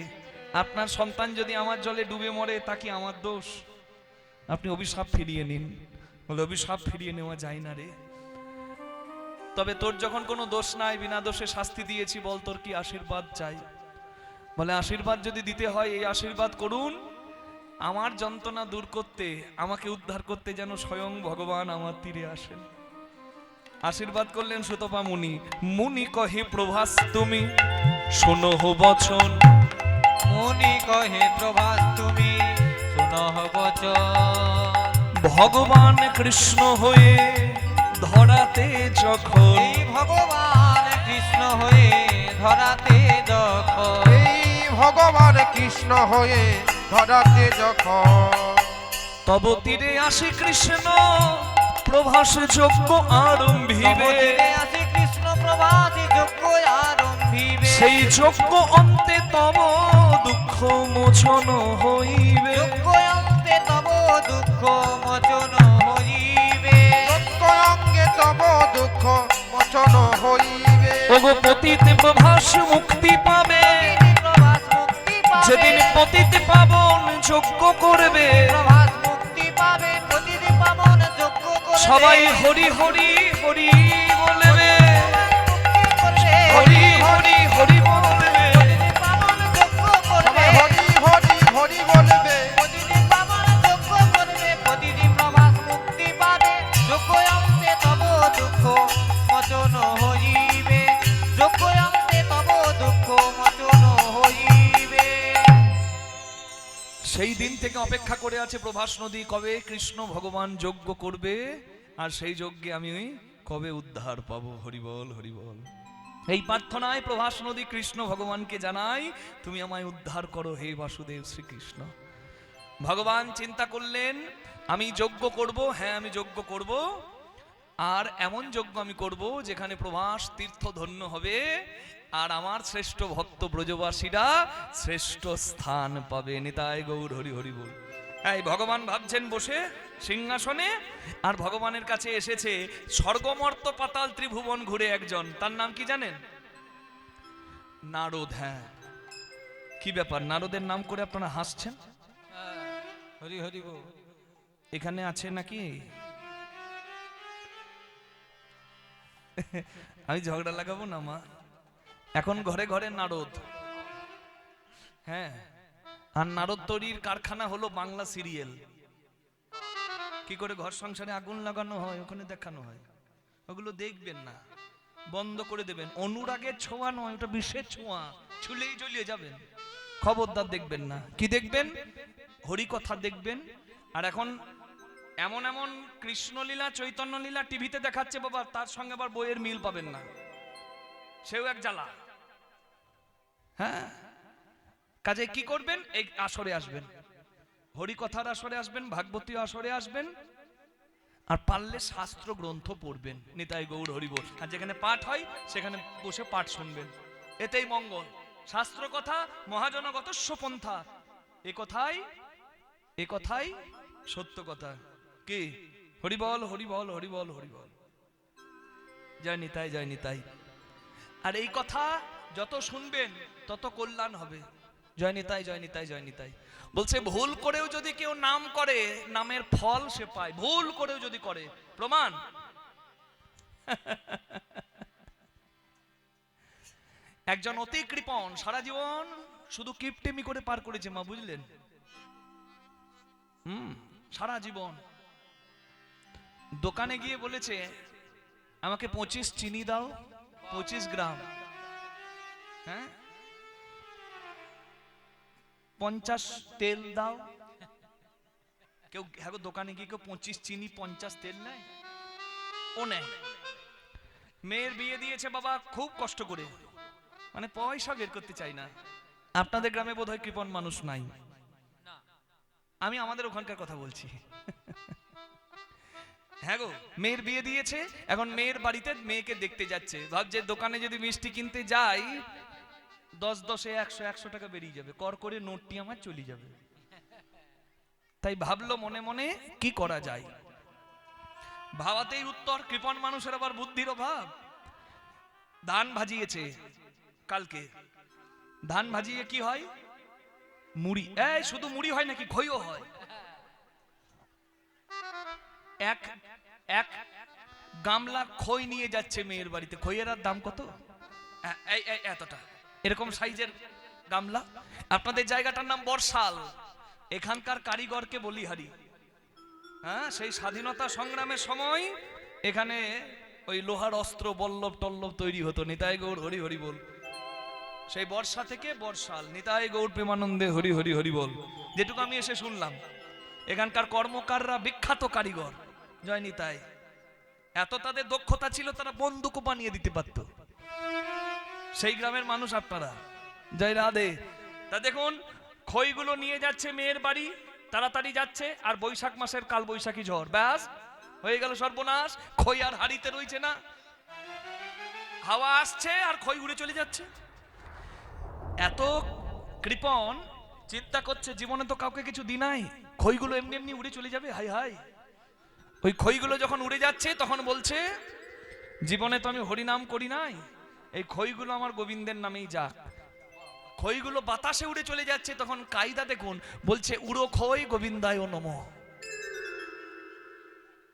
আপনার সন্তান যদি আমার জলে ডুবে মরে তা কি আমার দোষ? আপনি অভিশাপ ফিরিয়ে নিন। বলে অভিশাপ ফিরিয়ে নেওয়া যায় না রে, তবে তোর যখন কোনো দোষ নাই, বিনা দোষে শাস্তি দিয়েছি, বল তোর কি আশীর্বাদ চাই? বলে আশীর্বাদ যদি দিতে হয় এই আশীর্বাদ করুন, আমার যন্ত্রণা দূর করতে, আমাকে উদ্ধার করতে যেন স্বয়ং ভগবান আমার তীরে আসেন। আশীর্বাদ করলেন সুতপা মুনি। মুনি কহে প্রভাস তুমি শোনহ বচন। মুনি কহে প্রভাস তুমি শুনহ বচন। ভগবান কৃষ্ণ হয়ে ধরাতে যখন, এই ভগবান কৃষ্ণ হয়ে ধরাতে যখন, এই ভগবান কৃষ্ণ হয়ে ধরাতে যখন, তব তীরে আসে কৃষ্ণ প্রভাস যজ্ঞ আরম্ভিবে। আসে কৃষ্ণ প্রভাস যজ্ঞ আরম্ভিবে। সেই যজ্ঞ অন্তে তব দুঃখ মোচন হইবে। যজ্ঞ অন্তে তব দুঃখ মোচন হইবে। যজ্ঞ অঙ্গে তব দুঃখ মোচন হইবে। ওগো পতিত প্রভাস মুক্তি পাবে, প্রভাস মুক্তি পাবে। যেদিন পতিত পাবন যজ্ঞ করবে। প্রভাস মুক্তি পাবে, প্রতিটি পাবন যজ্ঞ করবে। সবাই হরি হরি হরি বলবে, করবে। হরি হরি হরি বলবে। প্রতিটি পাবন যজ্ঞ করবে। সবাই হরি হরি হরি বলবে। প্রতিটি পাবন যজ্ঞ করবে। প্রতিটি প্রভাস মুক্তি পাবে। যজ্ঞ অন্তে তব দুঃখ মোচন হইবে। যজ্ঞ অন্তে তব দুঃখ মোচন হইবে। সেই দিন থেকে অপেক্ষা করে আছে প্রভাস নদী, কবে কৃষ্ণ ভগবান যজ্ঞ করবে, আর সেই যজ্ঞে আমি কবে উদ্ধার পাবো। হরিবল হরিবল। এই প্রার্থনায় প্রভাস নদী কৃষ্ণ ভগবানকে জানাই, তুমি আমায় উদ্ধার করো হে বাসুদেব শ্রীকৃষ্ণ। ভগবান চিন্তা করলেন, আমি যজ্ঞ করব, হ্যাঁ আমি যজ্ঞ করব, আর এমন যজ্ঞ আমি করব যেখানে প্রভাস তীর্থ ধন্য হবে, আর আমার শ্রেষ্ঠ ভক্ত ব্রজবাসীরা শ্রেষ্ঠ স্থান পাবে। নিতাই গৌর হরি হরি বল। এই ভগবান ভাবছেন বসে সিংহাসনে, আর ভগবানের কাছে এসেছে স্বর্গমর্ত পাতাল ত্রিভুবন ঘুরে একজন, তার নাম কি জানেন? নারদ। হ্যাঁ, কি ব্যাপার নারদের নাম করে আপনারা হাসছেন? হরি হরি বল। এখানে আছে নাকি? আমি ঝগড়া লাগাবো না মা, এখন ঘরে ঘরে নারদ। হ্যাঁ, আর নারদ তৈরির কারখানা হলো বাংলা সিরিয়াল। কি করে ঘর সংসারে আগুন লাগানো হয় ওখানে দেখানো হয়, ওগুলো দেখবেন না, বন্ধ করে দেবেন। অনুরাগের ছোঁয়া নয়, ওটা বিষের ছোঁয়া, ছুলেই জ্বলিয়ে যাবেন। খবরদার দেখবেন না। কি দেখবেন? হরিকথা দেখবেন। আর এখন এমন এমন কৃষ্ণলীলা চৈতন্যলীলা টিভিতে দেখাচ্ছে বাবা, তার সঙ্গে আবার বইয়ের মিল পাবেন না, সেও এক জ্বালা। হ্যাঁ, কাজে কি করবেন? এই আসরে আসবেন, হরিকথার আসরে আসবেন, ভাগবতী আসরে আসবেন, আর পারলে শাস্ত্র গ্রন্থ পড়বেন। নিতাই গৌর হরিবল। আর যেখানে পাঠ হয় সেখানে বসে পাঠ শুনবেন, এতেই মঙ্গল। শাস্ত্র কথা মহাজনগতস্য পন্থা, এ কথাই সত্য কথা। কি? হরিবল হরিবল হরিবল হরিবল। জয় নিতাই জয় নিতাই। আর এই কথা যত শুনবেন তত কল্যাণ হবে। জয় নিতাই জয় নিতাই জয় নিতাই। বলছে ভুল করেও যদি কেউ নাম করে, নামের ফল সে পায়। ভুল করেও যদি করে, প্রমাণ। একজন অতি কৃপণ সারা জীবন শুধু কিপটেমি করে পার করেছে মা, বুঝলেন? সারা জীবন দোকানে গিয়ে বলেছে আমাকে 25 চিনি দাও, 25 গ্রাম। হ্যাঁ, 50 তেল দাও। কেউ হ্যাঁ দোকানে গিয়ে কেউ 25 চিনি 50 তেল নেয়? ও নেয়। মেয়ের বিয়ে দিয়েছে বাবা খুব কষ্ট করে, মানে পয়সা বের করতে চাই না। আপনাদের গ্রামে বোধহয় কৃপণ মানুষ নাই, আমি আমাদের ওখানকার কথা বলছি। হ্যাঁ গো, মেয়ের বিয়ে দিয়েছে, এখন মেয়ের বাড়িতে মেয়েকে দেখতে যাচ্ছে, ভাবছে দোকানে যদি মিষ্টি কিনতে যাই 10 100 টাকা বেরিয়ে যাবে, কর করে নোটটি আমার চলে যাবে। তাই ভাবলো মনে মনে কি করা যায়, ভাবাতেই উত্তর। কৃপণ মানুষের আবার বুদ্ধির অভাব। ধান ভাজিয়েছে কালকে, ধান ভাজিয়ে কি হয়, মুড়ি। এই শুধু মুড়ি হয় নাকি, খইও হয়। এক এক গামলা খই নিয়ে যাচ্ছে মেয়ের বাড়িতে। খইয়ের আর দাম কত, এতটা, এরকম সাইজের গামলা। আপনাদের জায়গাটার নাম বর্ষাল, এখানকার কারিগরকে বলিহারি। হ্যাঁ, সেই স্বাধীনতা সংগ্রামের সময় এখানে ওই লোহার অস্ত্র বল্লভ টল্লভ তৈরি হতো। নিতাই গৌর হরি হরি বল। সেই বর্ষা থেকে বর্ষাল, নিতাই গৌর প্রেমানন্দে হরি হরি হরি বল। যেটুকু আমি এসে শুনলাম, এখানকার কর্মকাররা বিখ্যাত কারিগর, জয় নিতাই। এত তাদের দক্ষতা ছিল, তারা বন্দুকও বানিয়ে দিতে পারত। সেই গ্রামের মানুষ আপনারা, জয় রাধে। তা দেখুন, খইগুলো নিয়ে যাচ্ছে মেয়ের বাড়ি, তাড়াতাড়ি যাচ্ছে। আর বৈশাখ মাসের কাল বৈশাখী ঝড়, ব্যাস হয়ে গেল সর্বনাশ। খই আর হাড়িতে রইছে না, হাওয়া আসছে আর খই উড়ে চলে যাচ্ছে। এত কৃপণ, চিন্তা করছে জীবনে তো কাউকে কিছু দি নাই, খইগুলো এমনি এমনি উড়ে চলে যাবে। High high. ওই খইগুলো যখন উড়ে যাচ্ছে তখন বলছে, জীবনে তো আমি হরিনাম করি নাই, এই খইগুলো আমার গোবিন্দের নামেই যাক। খইগুলো বাতাসে উড়ে চলে যাচ্ছে, তখন কায়দা দেখুন, বলছে উড়ো খই গোবিন্দায় নমঃ।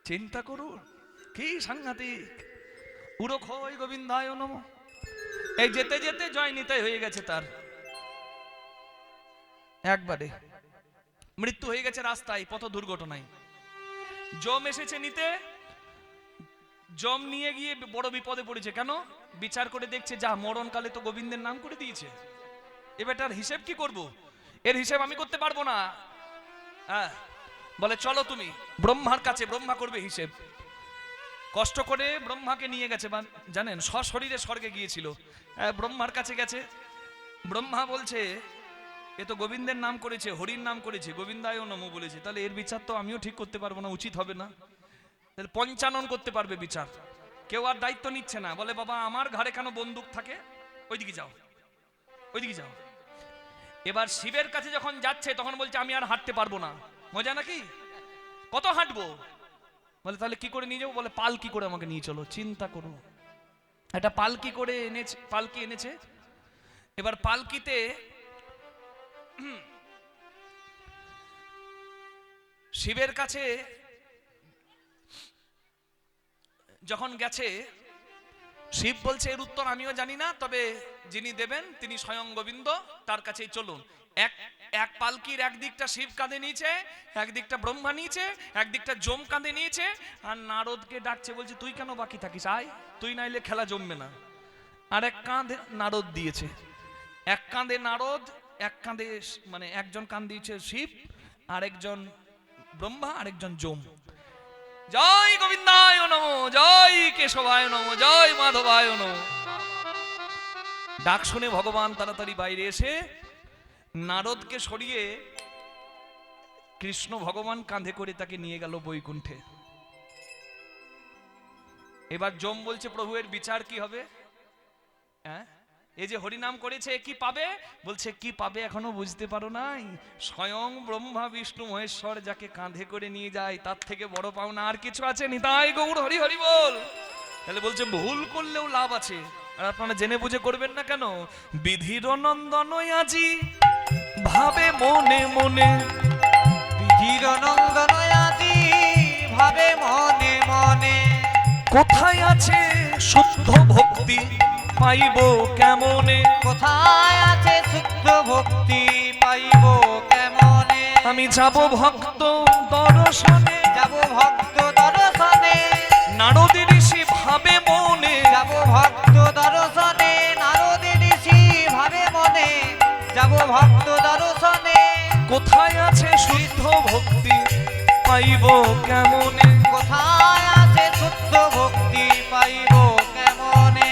চিন্তা করুন কি সাংঘাতিক, উড়ো খই গোবিন্দায় নমঃ। এই যেতে যেতে জয় নিতাই হয়ে গেছে, তার একবারে মৃত্যু হয়ে গেছে রাস্তায়, পথ দুর্ঘটনায়। জম এসেছে নিতে, জম নিয়ে গিয়ে বড় বিপদে পড়েছে। কেন? বিচার করে দেখছে, যা মরণকালে তো গোবিন্দের নাম করে দিয়েছে, এবারটার হিসেব কি করব, এর হিসেব আমি করতে পারবো না। হ্যাঁ, বলে চলো তুমি ব্রহ্মার কাছে, ব্রহ্মা করবে হিসেব। কষ্ট করে ব্রহ্মাকে নিয়ে গেছে, জানেন সশরীরে স্বর্গে গিয়েছিল। ব্রহ্মার কাছে গেছে, ব্রহ্মা বলছে এ তো গোবিন্দের নাম করেছে, হরির নাম করেছে, গোবিন্দায় নমঃ বলেছে, তাহলে এর বিচার তো আমিও ঠিক করতে পারবো না, উচিত হবে না। তাহলে পঞ্চানন করতে পারবে বিচার, কেউ আর দায়িত্ব নিচ্ছে না। বলে বাবা আমার ঘাড়ে কেন বন্দুক থাকে, ওইদিকে যাও, ওইদিকে যাও। এবার শিবের কাছে যখন যাচ্ছে তখন বলছে আমি আর হাঁটতে পারবো না। মজা নাকি, কত হাঁটবো? বলে তাহলে কি করে নিয়ে যাবো? বলে পালকি করে আমাকে নিয়ে চলো। চিন্তা করো, একটা পালকি করে এনেছে, পালকি এনেছে। এবার পালকিতে শিবের কাছে যখন গেছে, শিব বলছে এর উত্তর আমিও জানি না, তবে যিনি দেবেন তিনি স্বয়ং গোবিন্দ, তার কাছেই চলুন। এক পালকির একদিকটা শিব কাঁধে নিয়েছে, একদিকটা ব্রহ্মা নিয়েছে, একদিকটা যম কাঁধে নিয়েছে, আর নারদকে ডাকছে, বলছে তুই কেন বাকি থাকিস, আয়, তুই নাইলে খেলা জমবে না। আর এক কাঁধে নারদ দিয়েছে, এক কাঁধে নারদ, এক কাঁধে মানে একজন কান দিয়েছে শিব, আরেকজন ব্রহ্মা, আরেকজন যম। জয় গোবিন্দায় নমঃ, জয় কেশবায় নমঃ, জয় মাধবায় নমঃ। ডাক শুনে ভগবান তাড়াতাড়ি বাইরে এসে নারদকে সরিয়ে কৃষ্ণ ভগবান কাঁধে করে তাকে নিয়ে গেল বৈকুণ্ঠে। এবার যম বলছে প্রভু এর বিচার কি হবে? হ্যাঁ, এই যে হরিনাম করেছে কি পাবে? বলছে কি পাবে এখনো বুঝতে পারো নাই? স্বয়ং ব্রহ্মা বিষ্ণু মহেশ্বর যাকে কাঁধে করে নিয়ে যায়, তার থেকে বড় পাওনা আর কিছু আছে? নিতাই গৌর হরি হরি বল। তাহলে বলছে ভুল করলেও লাভ আছে, আর আপনারা জেনে বুঝে করবেন না কেন? বিধির নন্দন আজি ভাবে মনে মনে, বিধির নন্দন আজি ভাবে মনে মনে, কোথায় আছে শুদ্ধ ভক্তি পাইব কেমনে? কোথায় আছে শুদ্ধ ভক্তি পাইব কেমনে? আমি যাব ভক্ত দর্শনে, যাব ভক্ত দর্শনে, নারদী ঋষি ভাবে মনে, যাব ভক্ত দর্শনে, নারদী ঋষি ভাবে মনে, যাব ভক্ত দর্শনে। কোথায় আছে শুদ্ধ ভক্তি পাইব কেমনে? কোথায় আছে শুদ্ধ ভক্তি পাইব কেমনে?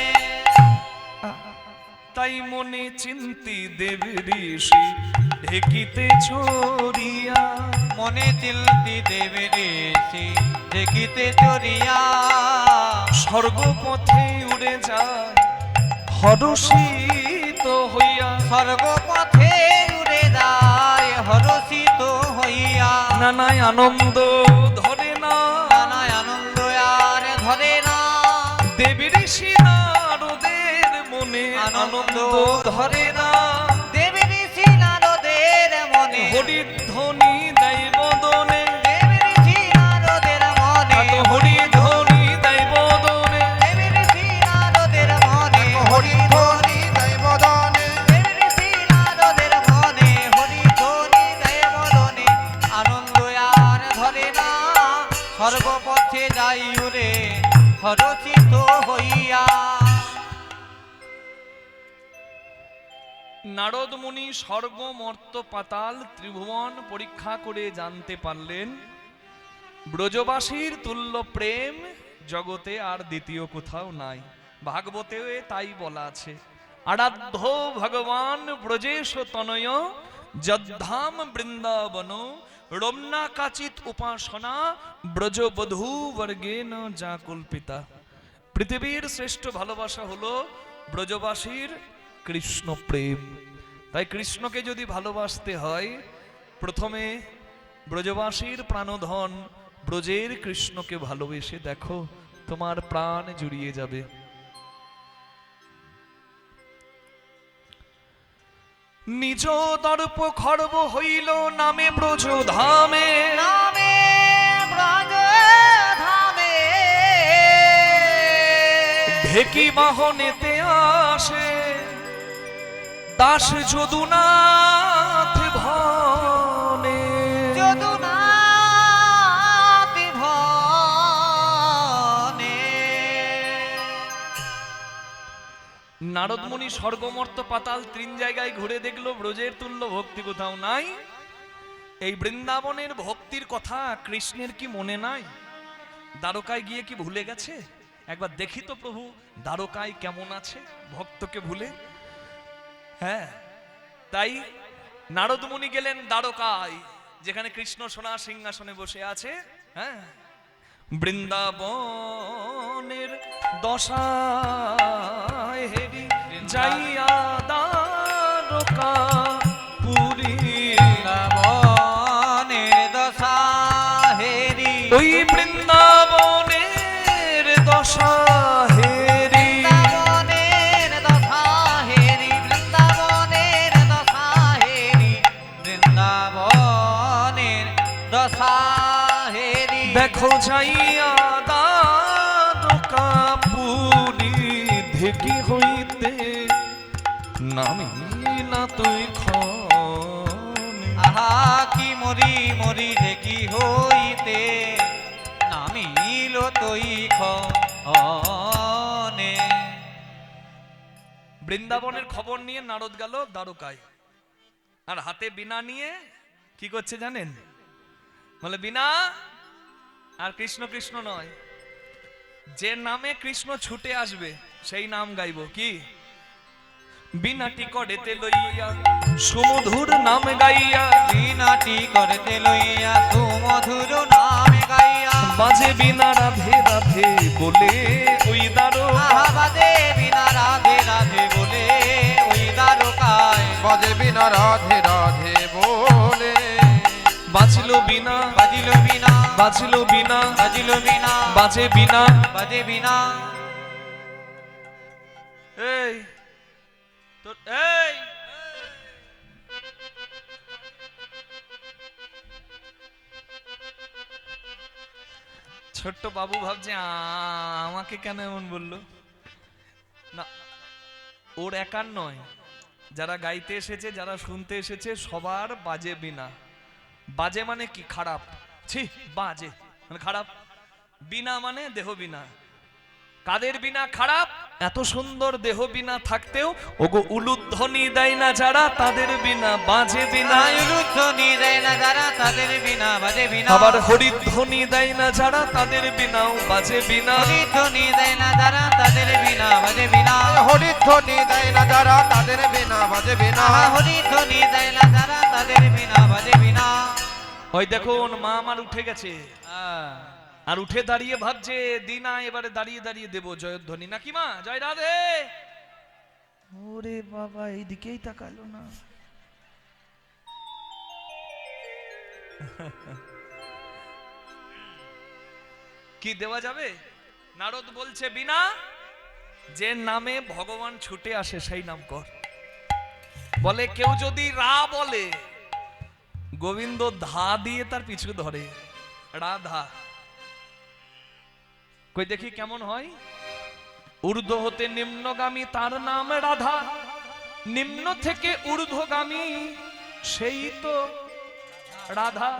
তাই মনে চিন্তি দেবী ঋষি ঢেকিতে ছড়িয়া, মনে চিন্তি দেবে ঋষি দেখিতে চরিয়া স্বর্গপথে উড়ে যায় হরষিত হইয়া। স্বর্গপথে উড়ে যায় হরষিত হইয়া। নানায় আনন্দ ধরে না, নানায় আনন্দ আর ধরে না। দেবী ঋষি নারদের মনে আনন্দ ধরে না। দেবী ঋষি নারদের মনে হরিধ্বনি দেয় বদনে, দেবী ঋষি নারদের মনে এত হরিধ্বনি দেয় বদনে। দেবী ঋষি নারদের মনে হরিধ্বনি দেয় বদনে। দেবী ঋষি নারদের মনে হরিধ্বনি দেয় বদনে। আনন্দ আর ধরে না, স্বর্গপথে যাই উড়ে হরষিত হইয়া। নারদ মুনি স্বর্গ মর্ত পাতাল ত্রিভুবন পরীক্ষা করে জানতে পারলেন ব্রজবাসীর তুল্য প্রেম জগতে আর দ্বিতীয় কোথাও নাই। ভাগবতে তাই বলা আছে, আরাধ্য ভগবান ব্রজেশ তনয় যদ্ধাম বৃন্দাবন রমনা কাচিত উপাসনা ব্রজবধূ বর্গেন যা কল্পিতা। পৃথিবীর শ্রেষ্ঠ ভালোবাসা হলো ব্রজবাসীর কৃষ্ণ প্রেম। তাই কৃষ্ণকে যদি ভালোবাসতে হয়, প্রথমে ব্রজবাসীর প্রাণধন ব্রজের কৃষ্ণকে ভালোবেসে দেখো, তোমার প্রাণ জুড়িয়ে যাবে। নিজ দর্প খর্ব হইল নামে ব্রজ ধামে, নামে ব্রজ ধামে ঢেকি বাহনেতে আসে দাস যদুনাথ ভনে। যদুনাথ ভনে। নারদ মুনি স্বর্গমর্ত পাতাল 3 জায়গায় ঘুরে দেখলো ব্রজের তুল্য ভক্তি কোথাও নাই। এই বৃন্দাবনের ভক্তির কথা কৃষ্ণের কি মনে নাই? দ্বারকায় গিয়ে কি ভুলে গেছে? একবার দেখি তো প্রভু দ্বারকায় কেমন আছে ভক্তকে ভুলে। হ্যাঁ, তাই নারদ মুনি গেলেন দ্বারকায়, যেখানে কৃষ্ণ সোনা সিংহাসনে বসে আছে। হ্যাঁ, বৃন্দাবনের দশায় হেরি যাইয়া দ্বারকা পুরী। বৃন্দাবনের দশা হেরি ওই বৃন্দাবনের দশা হেরি, বৃন্দাবনের দশা হেরি বৃন্দাবনের দশা হেরি বৃন্দাবনের দশা হেরি। দেখো যাইয়া দ্বারকা পুরী ঢেকি হইতে নামিলা তুই ক্ষণে। আহা কি মরি মরি দেখি হইতে নামিল তৈ ক্ষণে। বৃন্দাবনের খবর নিয়ে নারদ গেল দ্বারকায়, আর হাতে বীণা নিয়ে কি করছে জানেন? বলে বীণা আর কৃষ্ণ কৃষ্ণ নয়, যে নামে কৃষ্ণ ছুটে আসবে সেই নাম গাইব। কি? বীণাটি করেতে লইয়া সুমধুর নাম গাইয়া, বীণাটি করতে লইয়া সুমধুর নামে গাইয়া। বাজে বীণা রাধে রাধে বলে ওই দ্বারো, আহা বাজে বীণা রাধে রাধে বলে ওই দ্বারকায়। বাজে বিনা রাধে রাধে বলে। বাজিল বীণা বাজিল বীণা বাজিল বীণা বাজিল বীণা বাজে বীণা। বাজে বীণা। এই তোর এই ছোট্ট বাবু ভাবছে আমাকে কেন এমন বললো না। ওর একার নয়, যারা গাইতে এসেছে যারা শুনতে এসেছে সবার বাজে বিনা। বাজে মানে কি? খারাপ। ছি, বাজে মানে খারাপ। বিনা মানে দেহ বিনা। কাদের বিনা খারাপ? এত সুন্দর দেহ বিনা থাকতেও ওগো উলুধ্বনি দেয় না যারা, তাদের বিনা বাজে বিনা। উলুধ্বনি দেয় না যারা, তাদের বিনা বাজে বিনা। আবার হরিধ্বনি দেয় না যারা, তাদের বিনাও বাজে বিনা। হরিধ্বনি দেয় না যারা, তাদের বিনা বাজে বিনা। হরিধ্বনি দেয় না যারা, তাদের বিনা বাজে বিনা। হরিধ্বনি দেয় না যারা, তাদের বিনা বাজে বিনা। ওই দেখুন মা আমার উঠে গেছে। আর উঠে দাঁড়িয়ে ভাবছে দিনা এবারে দাঁড়িয়ে দাঁড়িয়ে দেবো জয়ধ্বনি, নাকি মা? জয় রাধে। ওরে বাবা, এইদিকেই তাকালো না। কি দেওয়া যাবে? নারদ বলছে বিনা, যে নামে ভগবান ছুটে আসে সেই নাম কর। বলে কেউ যদি রা বলে, গোবিন্দ ধা দিয়ে তার পিছু ধরে, রাধা। কই দেখি কেমন হয়? ঊর্ধ্ব হতে নিম্নগামী তার নাম রাধা, নিম্ন থেকে ঊর্ধ্বগামী সেই তো রাধা।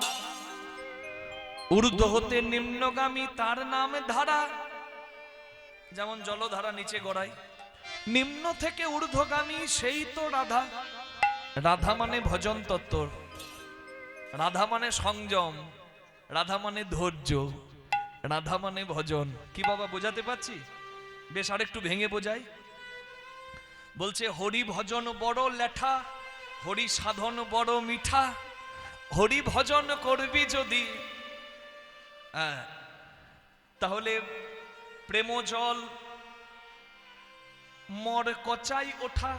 ঊর্ধ্ব হতে নিম্নগামী তার নাম ধারা, যেমন জলধারা নিচে গড়ায়, নিম্ন থেকে ঊর্ধ্বগামী সেই তো রাধা। রাধা মানে ভজন তত্ত্ব, রাধা মানে সংযম, রাধা মানে ধৈর্য, রাধা মানে ভজন। কি বাবা বোঝাতে পারছি? বেশ আরেকটু ভেঙে বোঝাই। বলছে হরি ভজন বড় লেঠা, হরি সাধন বড় মিঠা, হরি ভজন করবি যদি তাহলে প্রেম জল মর কচাই ওঠা।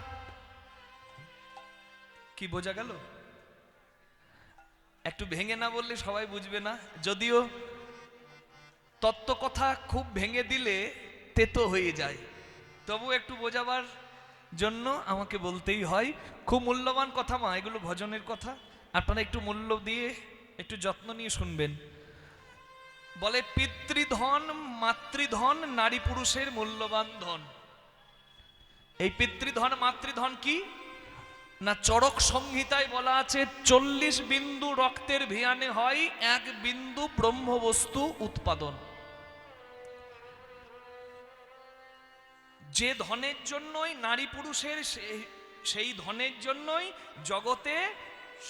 কি বোঝা গেল? একটু ভেঙে না বললে সবাই বুঝবে না, যদিও তত্ত্ব কথা খুব ভেঙে দিলে তেতো হয়ে যায়, তবু একটু বোঝাবার জন্য আমাকে বলতেই হয়। খুব মূল্যবান কথা মা, এগুলো ভজনের কথা, আপনারা একটু মূল্য দিয়ে একটু যত্ন নিয়ে শুনবেন। বলে পিতৃধন মাতৃধন নারী পুরুষের মূল্যবান ধন। এই পিতৃধন মাতৃধন কি না, চরক সংহিতায় বলা আছে 40 বিন্দু রক্তের ভিয়ানে হয় 1 বিন্দু ব্রহ্মবস্তু উৎপাদন। যে ধনের জন্যই নারী পুরুষের, সেই ধনের জন্যই জগতে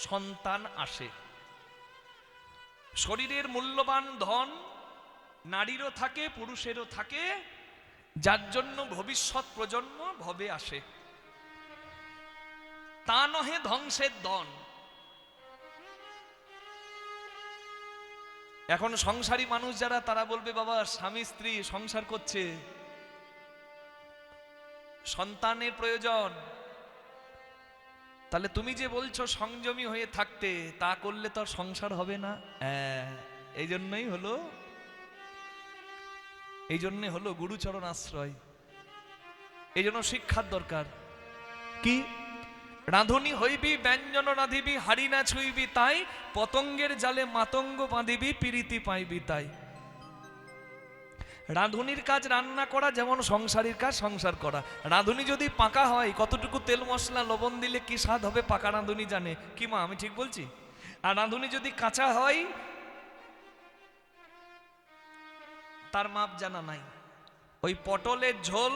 সন্তান আসে। শরীরের মূল্যবান ধন নারীরও থাকে পুরুষেরও থাকে, যার জন্য ভবিষ্যৎ প্রজন্ম ভবে আসে। তা নহে ধ্বংসের ধন। এখন সংসারী মানুষ যারা, তারা বলবে বাবা স্বামী স্ত্রী সংসার করছে, সন্তানের প্রয়োজন, তাহলে তুমি যে বলছো সংযমী হয়ে থাকতে, তা করলে তো সংসার হবে না। এই জন্যই হলো গুরুচরণ আশ্রয়, এই জন্য শিক্ষার দরকার। কি রাঁধুনি হইবি ব্যঞ্জন রাঁধিবি, হাড়ি না ছুইবি তাই, পতঙ্গের জালে মাতঙ্গ বাঁধিবি, প্রীতি পাইবি তাই। রাঁধুনির কাজ রান্না করা, যেমন সংসারীর কাজ সংসার করা। রাঁধুনি যদি পাকা হয়, কতটুকু তেল মশলা লবণ দিলে কি স্বাদ হবে পাকা রাঁধুনি জানে। কি মা আমি ঠিক বলছি? আর রাঁধুনি যদি কাঁচা হয়, তার মাপ জানা নাই। ওই পটলের ঝোল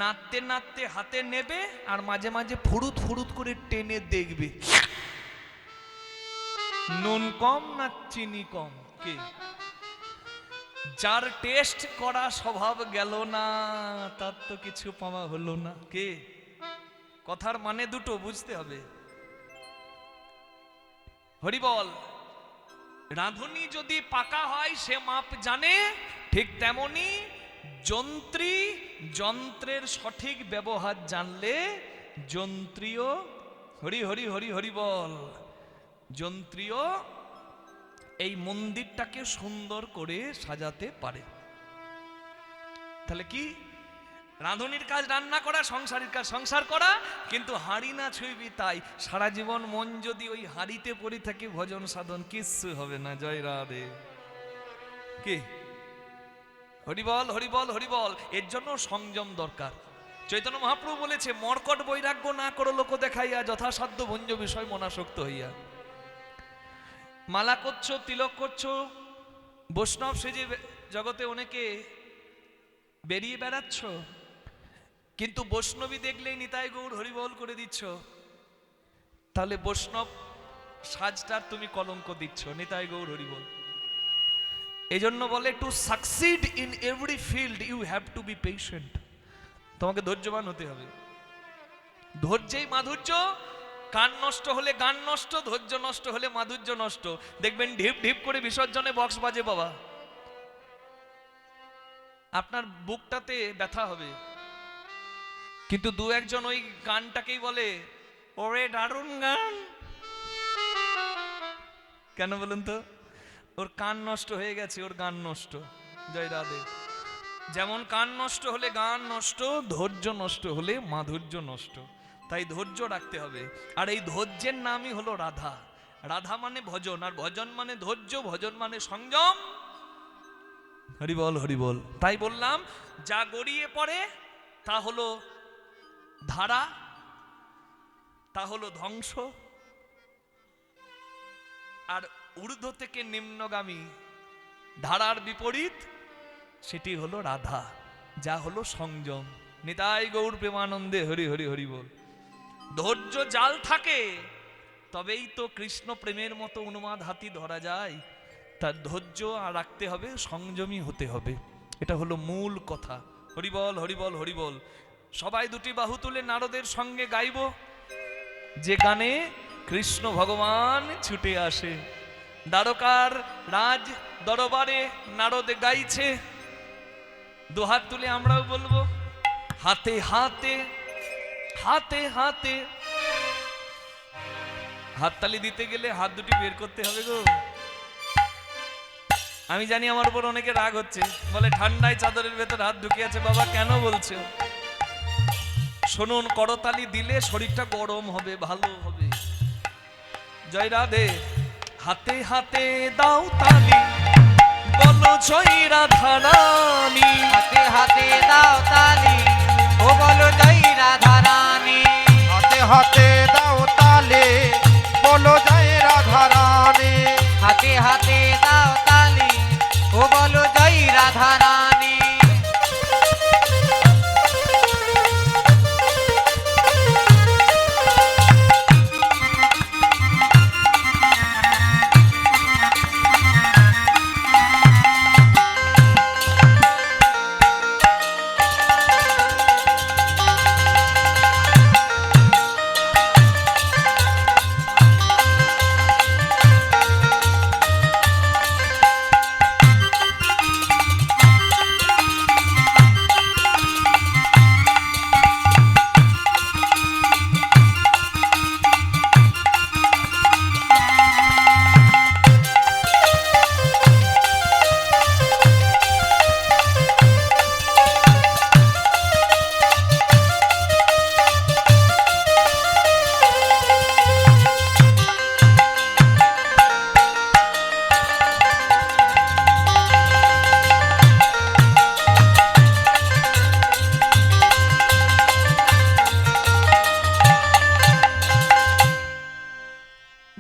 নাড়তে নাড়তে হাতে নেবে, আর মাঝে মাঝে ফুরুত ফুরুত করে টেনে দেখবে নুন কম না চিনি কম। কি যার টেস্ট করা স্বভাব গেল না, তার তো কিছু পাওয়া হলো না। কে কথার মানে দুটো বুঝতে হবে। হরি বল। রাঁধুনি যদি পাকা হয় সে মাপ জানে, ঠিক তেমনি যন্ত্রী যন্ত্রের সঠিক ব্যবহার জানলে যন্ত্রীয়, হরি হরি হরি হরি বল, যন্ত্রীয় এই মন্দিরটাকে সুন্দর করে সাজাতে পারে। তাহলে কি রাঁধুনির কাজ রান্না করা, সংসারের কাজ সংসার করা, কিন্তু হাঁড়ি না ছুঁইবি তাই। সারা জীবন মন যদি ওই হাঁড়িতে পড়ে থাকে, ভজন সাধন কিচ্ছু হবে না। জয় রাধে। কি হরিবল হরিবল হরিবল। এর জন্য সংযম দরকার। চৈতন্য মহাপ্রভু বলেছে, মর্কট বৈরাগ্য না করো লোক দেখাইয়া, যথাসাধ্য ভঞ্জ বিষয় মনাসক্ত হইয়া। মালা করছো, তিলক করছো, বৈষ্ণব সেজে জগতে অনেকে বেরিয়ে বেড়াচ্ছ, কিন্তু বৈষ্ণবী দেখলেই নিতাই গৌর হরিবল করে দিচ্ছ, তাহলে বৈষ্ণব সাজটার তুমি কলঙ্ক দিচ্ছ। নিতাই গৌর হরিবল। এই জন্য বলে, to succeed in every field you have to be patient. তোমাকে ধৈর্যবান হতে হবে। ধৈর্যেই মাধুর্য। কান নষ্ট হলে গান নষ্ট, ধৈর্য নষ্ট হলে মাধুর্য নষ্ট। দেখবেন ঢিপ ঢিপ করে বিসর্জনে বক্স বাজে বাবা, আপনার বুকটাতে ব্যথা হবে, কিন্তু দু একজন ওই গানটাকেই বলে ওরে দারুণ গান। কেন বলুন তো? ওর কান নষ্ট হয়ে গেছে, ওর গান নষ্ট। জয় রাধে। যেমন কান নষ্ট হলে গান নষ্ট, ধৈর্য নষ্ট হলে মাধুর্য নষ্ট। তাই ধৈর্য রাখতে হবে। আর এই ধৈর্যের নামই হলো রাধা। রাধা মানে ভজন, আর ভজন মানে ধৈর্য, ভজন মানে সংযম। হরি বল, হরি বল। তাই বললাম, যা গড়িয়ে পড়ে তা হলো ধারা, তা হলো ধ্বংস। আর ঊর্ধ্ব থেকে নিম্নগামী ধারার বিপরীত সেটি হলো রাধা, যা হলো সংযম। নিতাই গৌর প্রেমানন্দে হরি হরি হরি বল। ধৈর্য জাল থাকে তবেই তো কৃষ্ণ প্রেমের মতো উন্মাদ হাতি ধরা যায়। তার ধৈর্য আর রাখতে হবে, সংযমী হতে হবে। এটা হলো মূল কথা। হরি বল, হরি বল, হরি বল। সবাই দুটি বাহু তুলে নারদের সঙ্গে গাইব, যে গানে কৃষ্ণ ভগবান ছুটে আসে। দ্বারকার রাজ দরবারে নারদ গাইছে, দুহাত তুলে আমরাও বলবো, হাতে হাতে হাতে হাতে। হাততালি দিতে গেলে হাত দুটি বের করতে হবে গো। আমি জানি আমার উপর অনেকে রাগ হচ্ছে, বলে ঠান্ডায় চাদরের ভেতর হাত ঢুকিয়ে আছে। বাবা কেন বলছো? শুনুন, করতালি দিলে শরীরটা গরম হবে, ভালো হবে। জয় রাধে। হাতে হাতে দাও তালি, বলো জয় রাধা রানী। হাতে হাতে দাও তালি, ও বলো জয় রাধা রানী। হাতে হাতে দাও তালে, বলো জয় রাধা রানী। হাতে হাতে দাও তালি, ও বলো জয় রাধা রানী।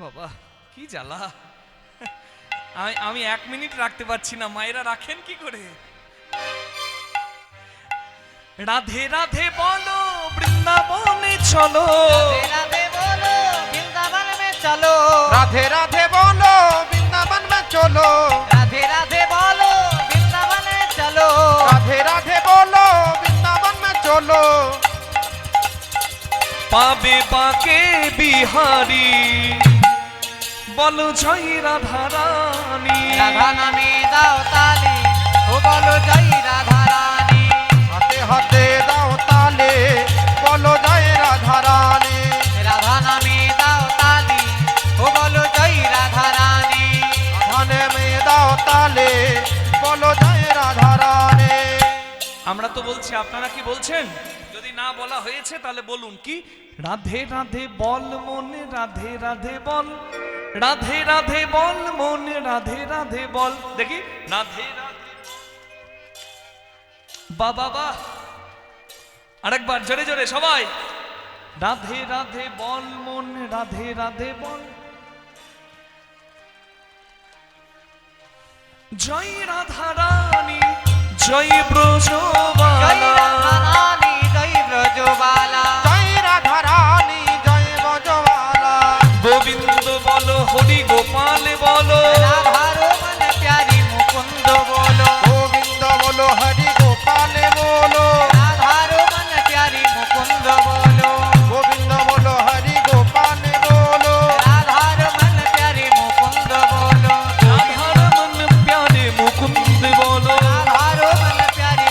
বাবা কি জ্বালা! আমি 1 মিনিট রাখতে পারছি না। মায়েরা রাখেন কি করে? রাধে রাধে বলো, বৃন্দাবনে চলো। রাধে রাধে বলো, বৃন্দাবন মে চলো। রাধে রাধে বলো, বৃন্দাবন মে চলো। রাধে রাধে বলো, বৃন্দাবন মে চলো। রাধে রাধে বলো, বৃন্দাবন মে চলো। পাবে বাকে বিহারি, বলো জয় রাধা রানী। রাধা নামে দাও তালি, ও বলো জয় রাধা রানী। হাতে হাতে দাও তালে, বলো জয় রাধা রানী। রাধা নামে দাও তালি, ও বলো জয় রাধা রানী। ধানে মে দাও তালে, বলো জয় রাধা রানী। আমরা তো বলছি, আপনারা কি বলছেন? যদি না বলা হয়েছে তাহলে বলুন কি? রাধে রাধে বল মন, রাধে রাধে বল। রাধে রাধে বল মন, রাধে রাধে বল। দেখি, রাধে রাধে। বাবা বাহ, আরেকবার জোরে জোরে সবাই। রাধে রাধে বল মন, রাধে রাধে বল। জয় রাধা রানী, জয় জয় ব্রজবালা। রাধা রানী, জয় ব্রজবালা। জয় রাধা রানী, জয় ব্রজবালা। গোবিন্দ বলো, হরি গোপাল বলো। রাধার মন প্যারি মুকুন্দ বলো। গোবিন্দ বলো, হরি গোপাল বলো। রাধার মন প্যারি মুকুন্দ বলো। গোবিন্দ বলো, হরি গোপাল বলো। রাধার মন প্যারি মুকুন্দ বলো। রাধার মন প্যারে মুকুন্দ বলো। রাধার মন প্যারি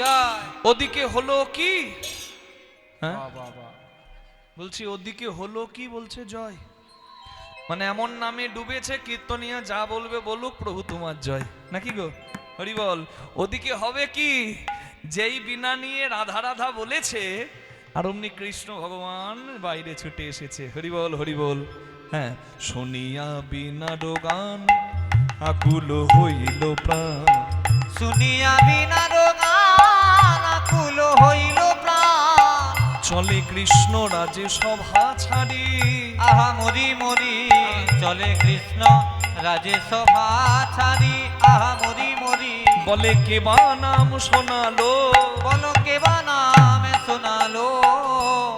জয় ওদিকে হলো কি? হ্যাঁ বাবা বাবা বলছি ওদিকে হলো কি, বলছে জয়। মানে এমন নামে ডুবেছে কীর্তনিয়া যা বলবে বলুক, প্রভু তোমার জয়, নাকি গো? হরি বল। ওদিকে হবে কি? যেই বিনা নিয়ে রাধা রাধা বলেছে, আর অমনি কৃষ্ণ ভগবান বাইরে ছুটে এসেছে। হরি বল হরি বল। হ্যাঁ, শুনিয়া বিনার গান আকুল হইল প্রাণ। শুনিয়া বিনার গান আকুল হইল প্রাণ। চলে কৃষ্ণ রাজে সভা ছাড়ি। আহা মরি মরি চলে কৃষ্ণ রাজে সভা ছাড়ি। আহা মরি মরি বলে কে বা নাম শোনালো, বলো কেবা নাম শোনালো।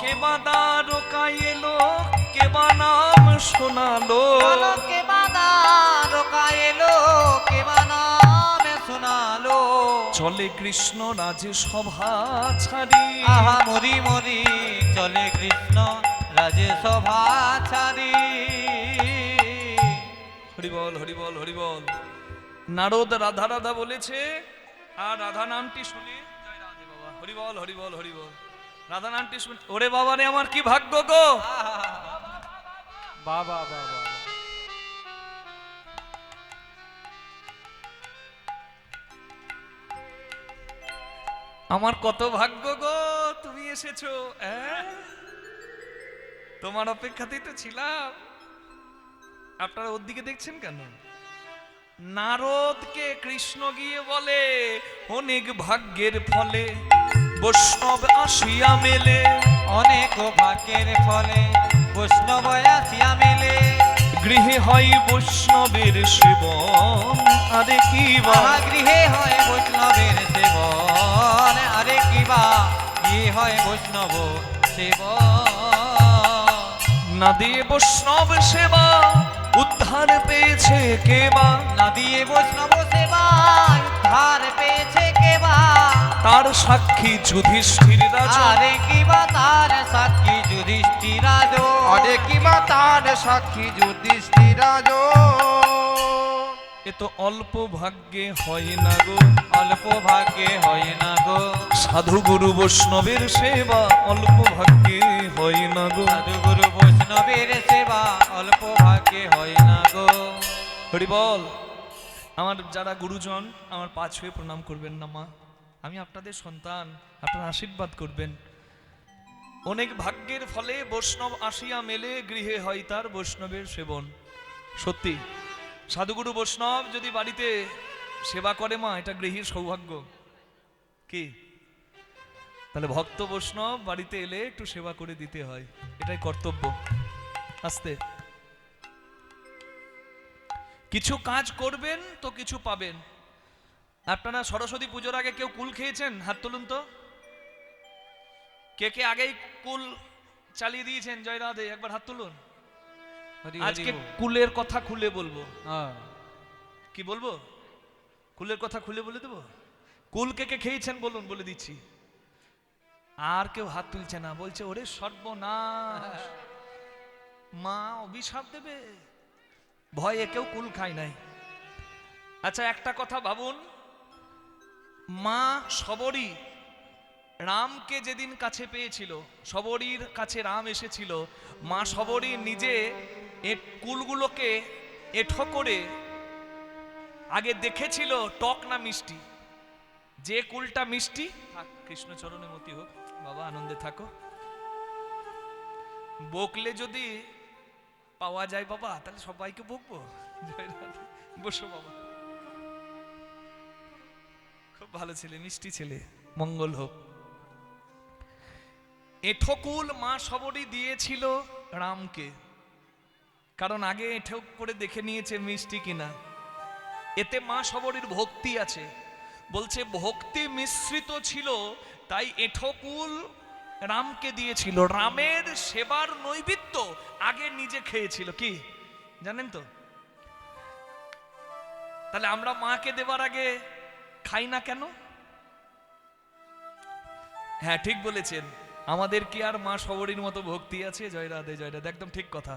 কে বা দ্বারকায় এলো, কে বা নাম শোনালো। বলো কেবা দ্বারকা এলো, কেবা নাম শোনালো। চলে কৃষ্ণ রাজে সভা ছাড়ি। আহা মরি মরি চলে কৃষ্ণ রাজে সভা ছাড়ি। হরি বল হরি বল হরি বল। নারদ রাধা রাধা বলেছে, আর রাধা নামটি শুনে জয় রাধে বাবা। হরি বল হরি বল হরি বল। রাধা নামটি শুনে ওরে বাবা রে, আমার কি ভাগ্য গো। বাবা বাবা আমার কত ভাগ্য গো, তুমি এসেছো। তোমার অপেক্ষাতেই তো ছিলাম। আপনারা ওর দিকে দেখছেন কেন? নারদকে কৃষ্ণ গিয়ে বলে, অনেক ভাগ্যের ফলে বৈষ্ণব আসিয়া মেলে। অনেক ভাগ্যের ফলে বৈষ্ণব আসিয়া মেলে। গৃহে হয় বৈষ্ণবের সেবন, আরে কি বা। আহা গৃহে হয় বৈষ্ণবের সেবন। আরে কিবা কি হয় বৈষ্ণব সেবন। না দিয়ে বৈষ্ণব সেবা উদ্ধার পেয়েছে কেবা। না দিয়ে বৈষ্ণব সেবায় উদ্ধার পেয়েছে কেবা। তার সাক্ষী যুধিষ্ঠির রাজা। আরে কিবা তার সাক্ষী যুধিষ্ঠিরাজ। অরে কিবা তার সাক্ষী যুধিষ্ঠিরাজ। এ তো অল্প ভাগ্যে হয় না গো, অল্প ভাগ্যে হয় না গো। সাধু গুরু বৈষ্ণবের সেবা অল্প ভাগ্যে হয় না গো। সাধু গুরু বৈষ্ণবের সেবা অল্প ভাগ্যে হয় না গো। হরি বল। আমার যারা গুরুজন, আমার পা ছুঁয়ে প্রণাম করবেন না মা, আমি আপনাদের সন্তান, আপনারা আশীর্বাদ করবেন। অনেক ভাগ্যের ফলে বৈষ্ণব আসিয়া মেলে, গৃহে হয় তার বৈষ্ণবের সেবন। সত্যি, সাধুগুরু বৈষ্ণব যদি বাড়িতে সেবা করে মা, এটা গৃহীর সৌভাগ্য। কি তাহলে ভক্ত বৈষ্ণব বাড়িতে এলে একটু সেবা করে দিতে হয়, এটাই কর্তব্য। আস্তে কিছু কাজ করবেন তো কিছু পাবেন। আপনারা সরস্বতী পুজোর আগে কেউ কুল খেয়েছেন? হাত তুলুন তো। কে কে আগেই কুল চালিয়ে দিয়েছেন? জয় রাধে, একবার হাত তুলুন। হরি আজকে হরি বল। কুলের কথা খুলে বলবো। হ্যাঁ। কি বলবো? কুলের কথা খুলে বলে দেবো। কুল কে কে খেয়েছেন বলুন, বলে দিচ্ছি। আর কেউ হাত তুলছে না, বলছে ওরে সর্বনাশ, মা অভিশাপ দেবে, ভয়ে কেউ কুল খায় নাই। আচ্ছা একটা কথা ভাবুন, মা শবরী রামকে যেদিন কাছে পেয়েছিল, শবরীর কাছে রাম এসেছিল, মা শবরী নিজে এ কুলগুলোকে এঠো করে আগে দেখেছিল টক না মিষ্টি। যে কুলটা মিষ্টি, থাক কৃষ্ণচরণে মতি হোক, বাবা আনন্দে থাকো। বকলে যদি পাওয়া যায় বাবা, তাহলে সবাইকে বকবো। জয় রাধে। বসো বাবা, খুব ভালো ছেলে, মিষ্টি ছেলে, মঙ্গল হোক। এঠোকুল মা শবরী দিয়েছিল রামকে, কারণ আগে এঠো করে দেখে নিয়েছে মিষ্টি কিনা। এতে মা শবরীর ভক্তি আছে, বলছে ভক্তি মিশ্রিত ছিল, তাই এঠোকুল রামকে দিয়েছিল। রামের সেবার নৈবেদ্য আগে নিজে খেয়েছিল। কি জানেন তো? তাহলে আমরা মাকে দেবার আগে খাই না কেন? হ্যাঁ ঠিক বলেছেন, আমাদের কি আর মা শবরীর মতো ভক্তি আছে? জয় রাধে জয় রাধে, একদম ঠিক কথা।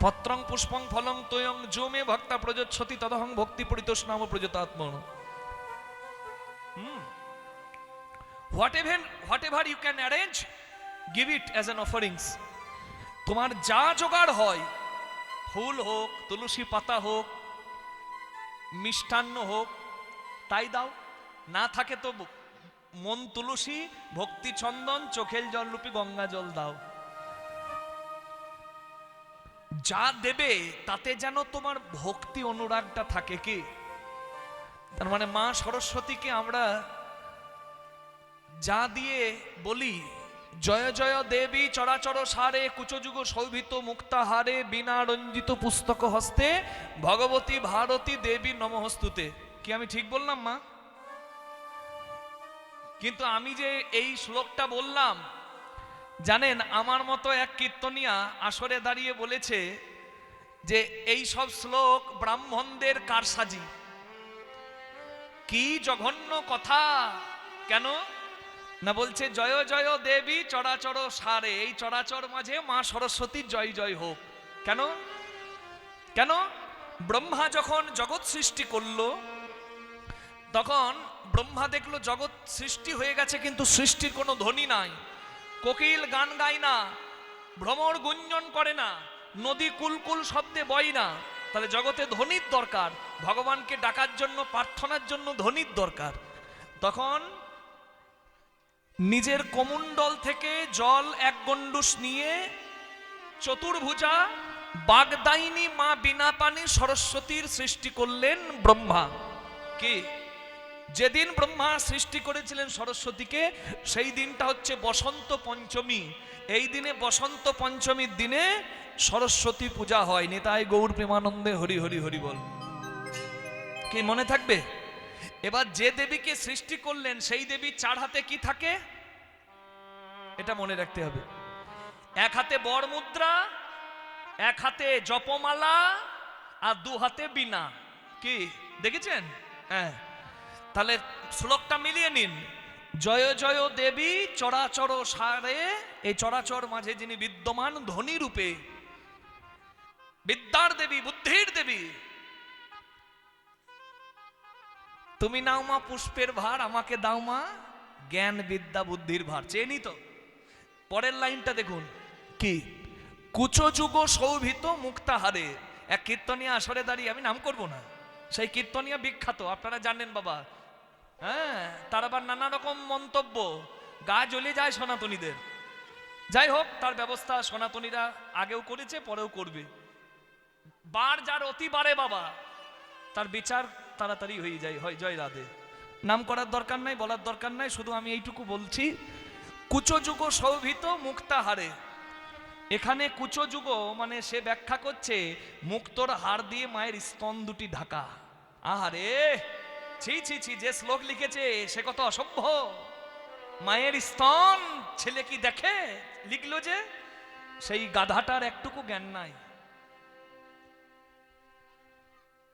পত্রং পুষ্পং ফলং তয়ং জমে ভক্তা প্রযোচ্ছতি তদহং ভক্তি পরিতোষ নাম প্রযতাত্ম। Whatever you can arrange, give it as an offerings. তোমার যা জোগাড় হয়, ফুল হোক, তুলসী পাতা হোক, মিষ্টান্ন হোক, তাই দাও। না থাকে তো মন তুলসী, ভক্তি চন্দন, চোখের জল রূপী গঙ্গা জল দাও। যা দেবে তাতে যেন তোমার ভক্তি অনুরাগটা থাকে। কি তার মানে মা সরস্বতীকে আমরা যা দিয়ে বলি, জয় জয় দেবী চরাচর সারে, কুচযুগ শোভিত মুক্তাহারে, বিনা রঞ্জিত পুস্তক হস্তে, ভগবতী ভারতী দেবী নমঃস্তুতে। কি আমি ঠিক বললাম মা? কিন্তু আমি যে এই শ্লোকটা বললাম, জানেন আমার মতো এক কীর্তনিয়া আসরে দাঁড়িয়ে বলেছে যে এই সব শ্লোক ব্রাহ্মণদের কারসাজি। কি জঘন্য কথা! কেন না বলছে জয় জয় দেবী চরাচর সারে, এই চরাচর মাঝে মা সরস্বতীর জয় জয় হোক। কেন কেন ব্রহ্মা যখন জগৎ সৃষ্টি করলো, তখন ব্রহ্মা দেখলো জগৎ সৃষ্টি হয়ে গেছে কিন্তু সৃষ্টির কোনো ধ্বনি নাই। কোকিল গান গায় না, ভ্রমর গুঞ্জন করে না, নদী কুলকুল শব্দে বয় না। তাহলে জগতে ধ্বনির দরকার, ভগবানকে ডাকার জন্য, প্রার্থনার জন্য ধ্বনির দরকার। তখন নিজের কমণ্ডল থেকে জল এক গণ্ডূষ নিয়ে চতুর্ভুজা বাগদায়িনী মা বিনা পানি সরস্বতীর সৃষ্টি করলেন ব্রহ্মা। কি যেদিন ব্রহ্মা সৃষ্টি করেছিলেন সরস্বতীকে, সেই দিনটা হচ্ছে বসন্ত পঞ্চমী। এই দিনে বসন্ত পঞ্চমীর দিনে সরস্বতী পূজা হয়। নিতাই গৌর প্রেমানন্দে হরি হরি হরি বল। কি মনে থাকবে? এবার যে দেবীকে সৃষ্টি করলেন সেই দেবীর চার হাতে কি থাকে এটা মনে রাখতে হবে। এক হাতে বর মুদ্রা, এক হাতে জপমালা, আর দু হাতে বীণা। কি দেখেছেন? হ্যাঁ, তাহলে শ্লোকটা মিলিয়ে নিন। জয় জয় দেবী চরাচর সারে, এই চরাচর মাঝে যিনি বিদ্যমান ধ্বনি রূপে, বিদ্যার দেবী, বুদ্ধির দেবী। তুমি নাও মা পুষ্পের ভার, আমাকে দাও মা জ্ঞান বিদ্যা বুদ্ধির ভার। চেনি তো? পরের লাইনটা দেখুন, কি কুচযুগ শোভিত মুক্তাহারে। এক কীর্তনিয়া আসরে দাঁড়িয়ে, আমি নাম করব না, সেই কীর্তনিয়া বিখ্যাত, আপনারা জানেন বাবা। হ্যাঁ, তার আবার নানা রকম মন্তব্য, গা জ্বলে যায় সনাতনীদের। যাই হোক, তার ব্যবস্থা সনাতনীরা আগেও করেছে, পরেও করবে। বার যার অতি বারে বাবা, তার বিচার তাড়াতাড়ি হয়ে যায়। হয় জয় রাধে। নাম করার দরকার নাই, বলার দরকার নাই, শুধু আমি এইটুকু বলছি, কুচযুগ শোভিত মুক্তাহারে। এখানে কুচযুগ মানে সে ব্যাখ্যা করছে মুক্তোর হার দিয়ে মায়ের স্তন দুটি ঢাকা। আহারে, ছি ছি ছি, যে শ্লোক লিখেছে সে কত অসভ্য। মায়ের স্তন ছেলে কি দেখে লিখলো? যে সেই গাধাটার একটুকু জ্ঞান নাই,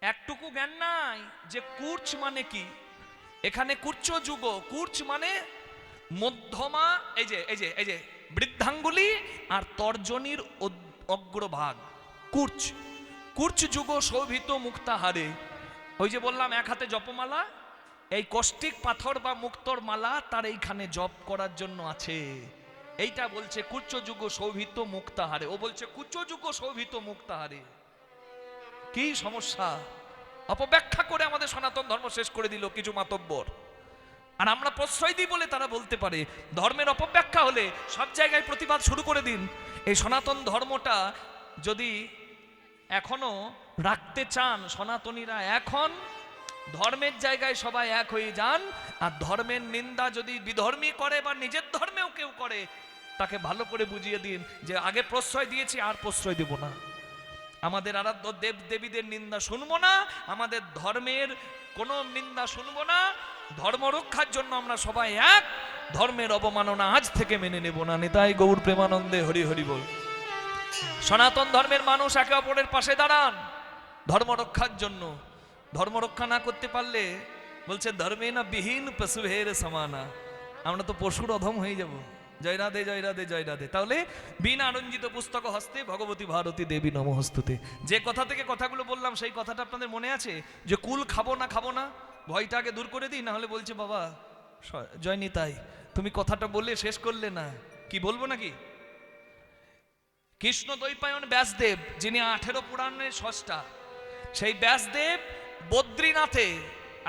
একটুকু জ্ঞান নাই যে কুর্চ মানে কি। এখানে কুর্চযুগ, কুর্চ মানে মধ্যমা, এই যে এই যে এই যে বৃদ্ধাঙ্গুলি আর তর্জনীর অগ্রভাগ, কুর্চ। কুর্চ যুগ শোভিত মুক্তাহারে। ওই যে বললাম এক হাতে জপমালা, এই কষ্টিক পাথর বা মুক্তোর মালা তার এইখানে জপ করার জন্য আছে। এইটা বলছে কুচযুগ শোভিত মুক্তাহারে। ও বলছে কুচযুগ শোভিত মুক্তাহারে। কি সমস্যা! অপব্যাখ্যা করে আমাদের সনাতন ধর্ম শেষ করে দিল কিছু মাতব্বর। আর আমরা প্রশ্রয় দিই বলে তারা বলতে পারে। ধর্মের অপব্যাখ্যা হলে সব জায়গায় প্রতিবাদ শুরু করে দিন। এই সনাতন ধর্মটা যদি এখনো রাখতে চান সনাতনীরা, এখন ধর্মের জায়গায় সবাই এক হয়ে যান। আর ধর্মের নিন্দা যদি বিধর্মী করে বা নিজের ধর্মেও কেউ করে, তাকে ভালো করে বুঝিয়ে দিন যে আগে প্রশ্রয় দিয়েছি, আর প্রশ্রয় দেব না। আমাদের আরাধ্য দেব দেবীদের নিন্দা শুনবো না, আমাদের ধর্মের কোনো নিন্দা শুনবো না। ধর্ম রক্ষার জন্য আমরা সবাই এক, ধর্মের অবমাননা আজ থেকে মেনে নেব না। নিতাই গৌর প্রেমানন্দে হরি হরি বল। সনাতন ধর্মের মানুষ একে অপরের পাশে দাঁড়ান ধর্ম রক্ষার জন্য। ধর্ম রক্ষা না করতে পারলে বলছে ধর্মে না বিহীন পশুহের সমানা, আমরা তো পশুর অধম হয়ে যাব। জয় রাধে জয় রাধে জয় রাধে। তাহলে বিনা রঞ্জিত পুস্তক হস্তে ভগবতী ভারতী দেবী নমঃস্তুতে। যে কথা থেকে কথাগুলো বললাম সেই কথাটা আপনাদের মনে আছে? যে কুল খাবো না, ভয়টা আগে দূর করে দিই, না হলে বলছে বাবা জয় নিতাই, তুমি কথাটা বলে শেষ করলে না, কি বলবো নাকি? কৃষ্ণ দ্বৈপায়ন ব্যাসদেব, যিনি 18 পুরাণের স্রষ্টা, সেই ব্যাসদেব বদ্রীনাথে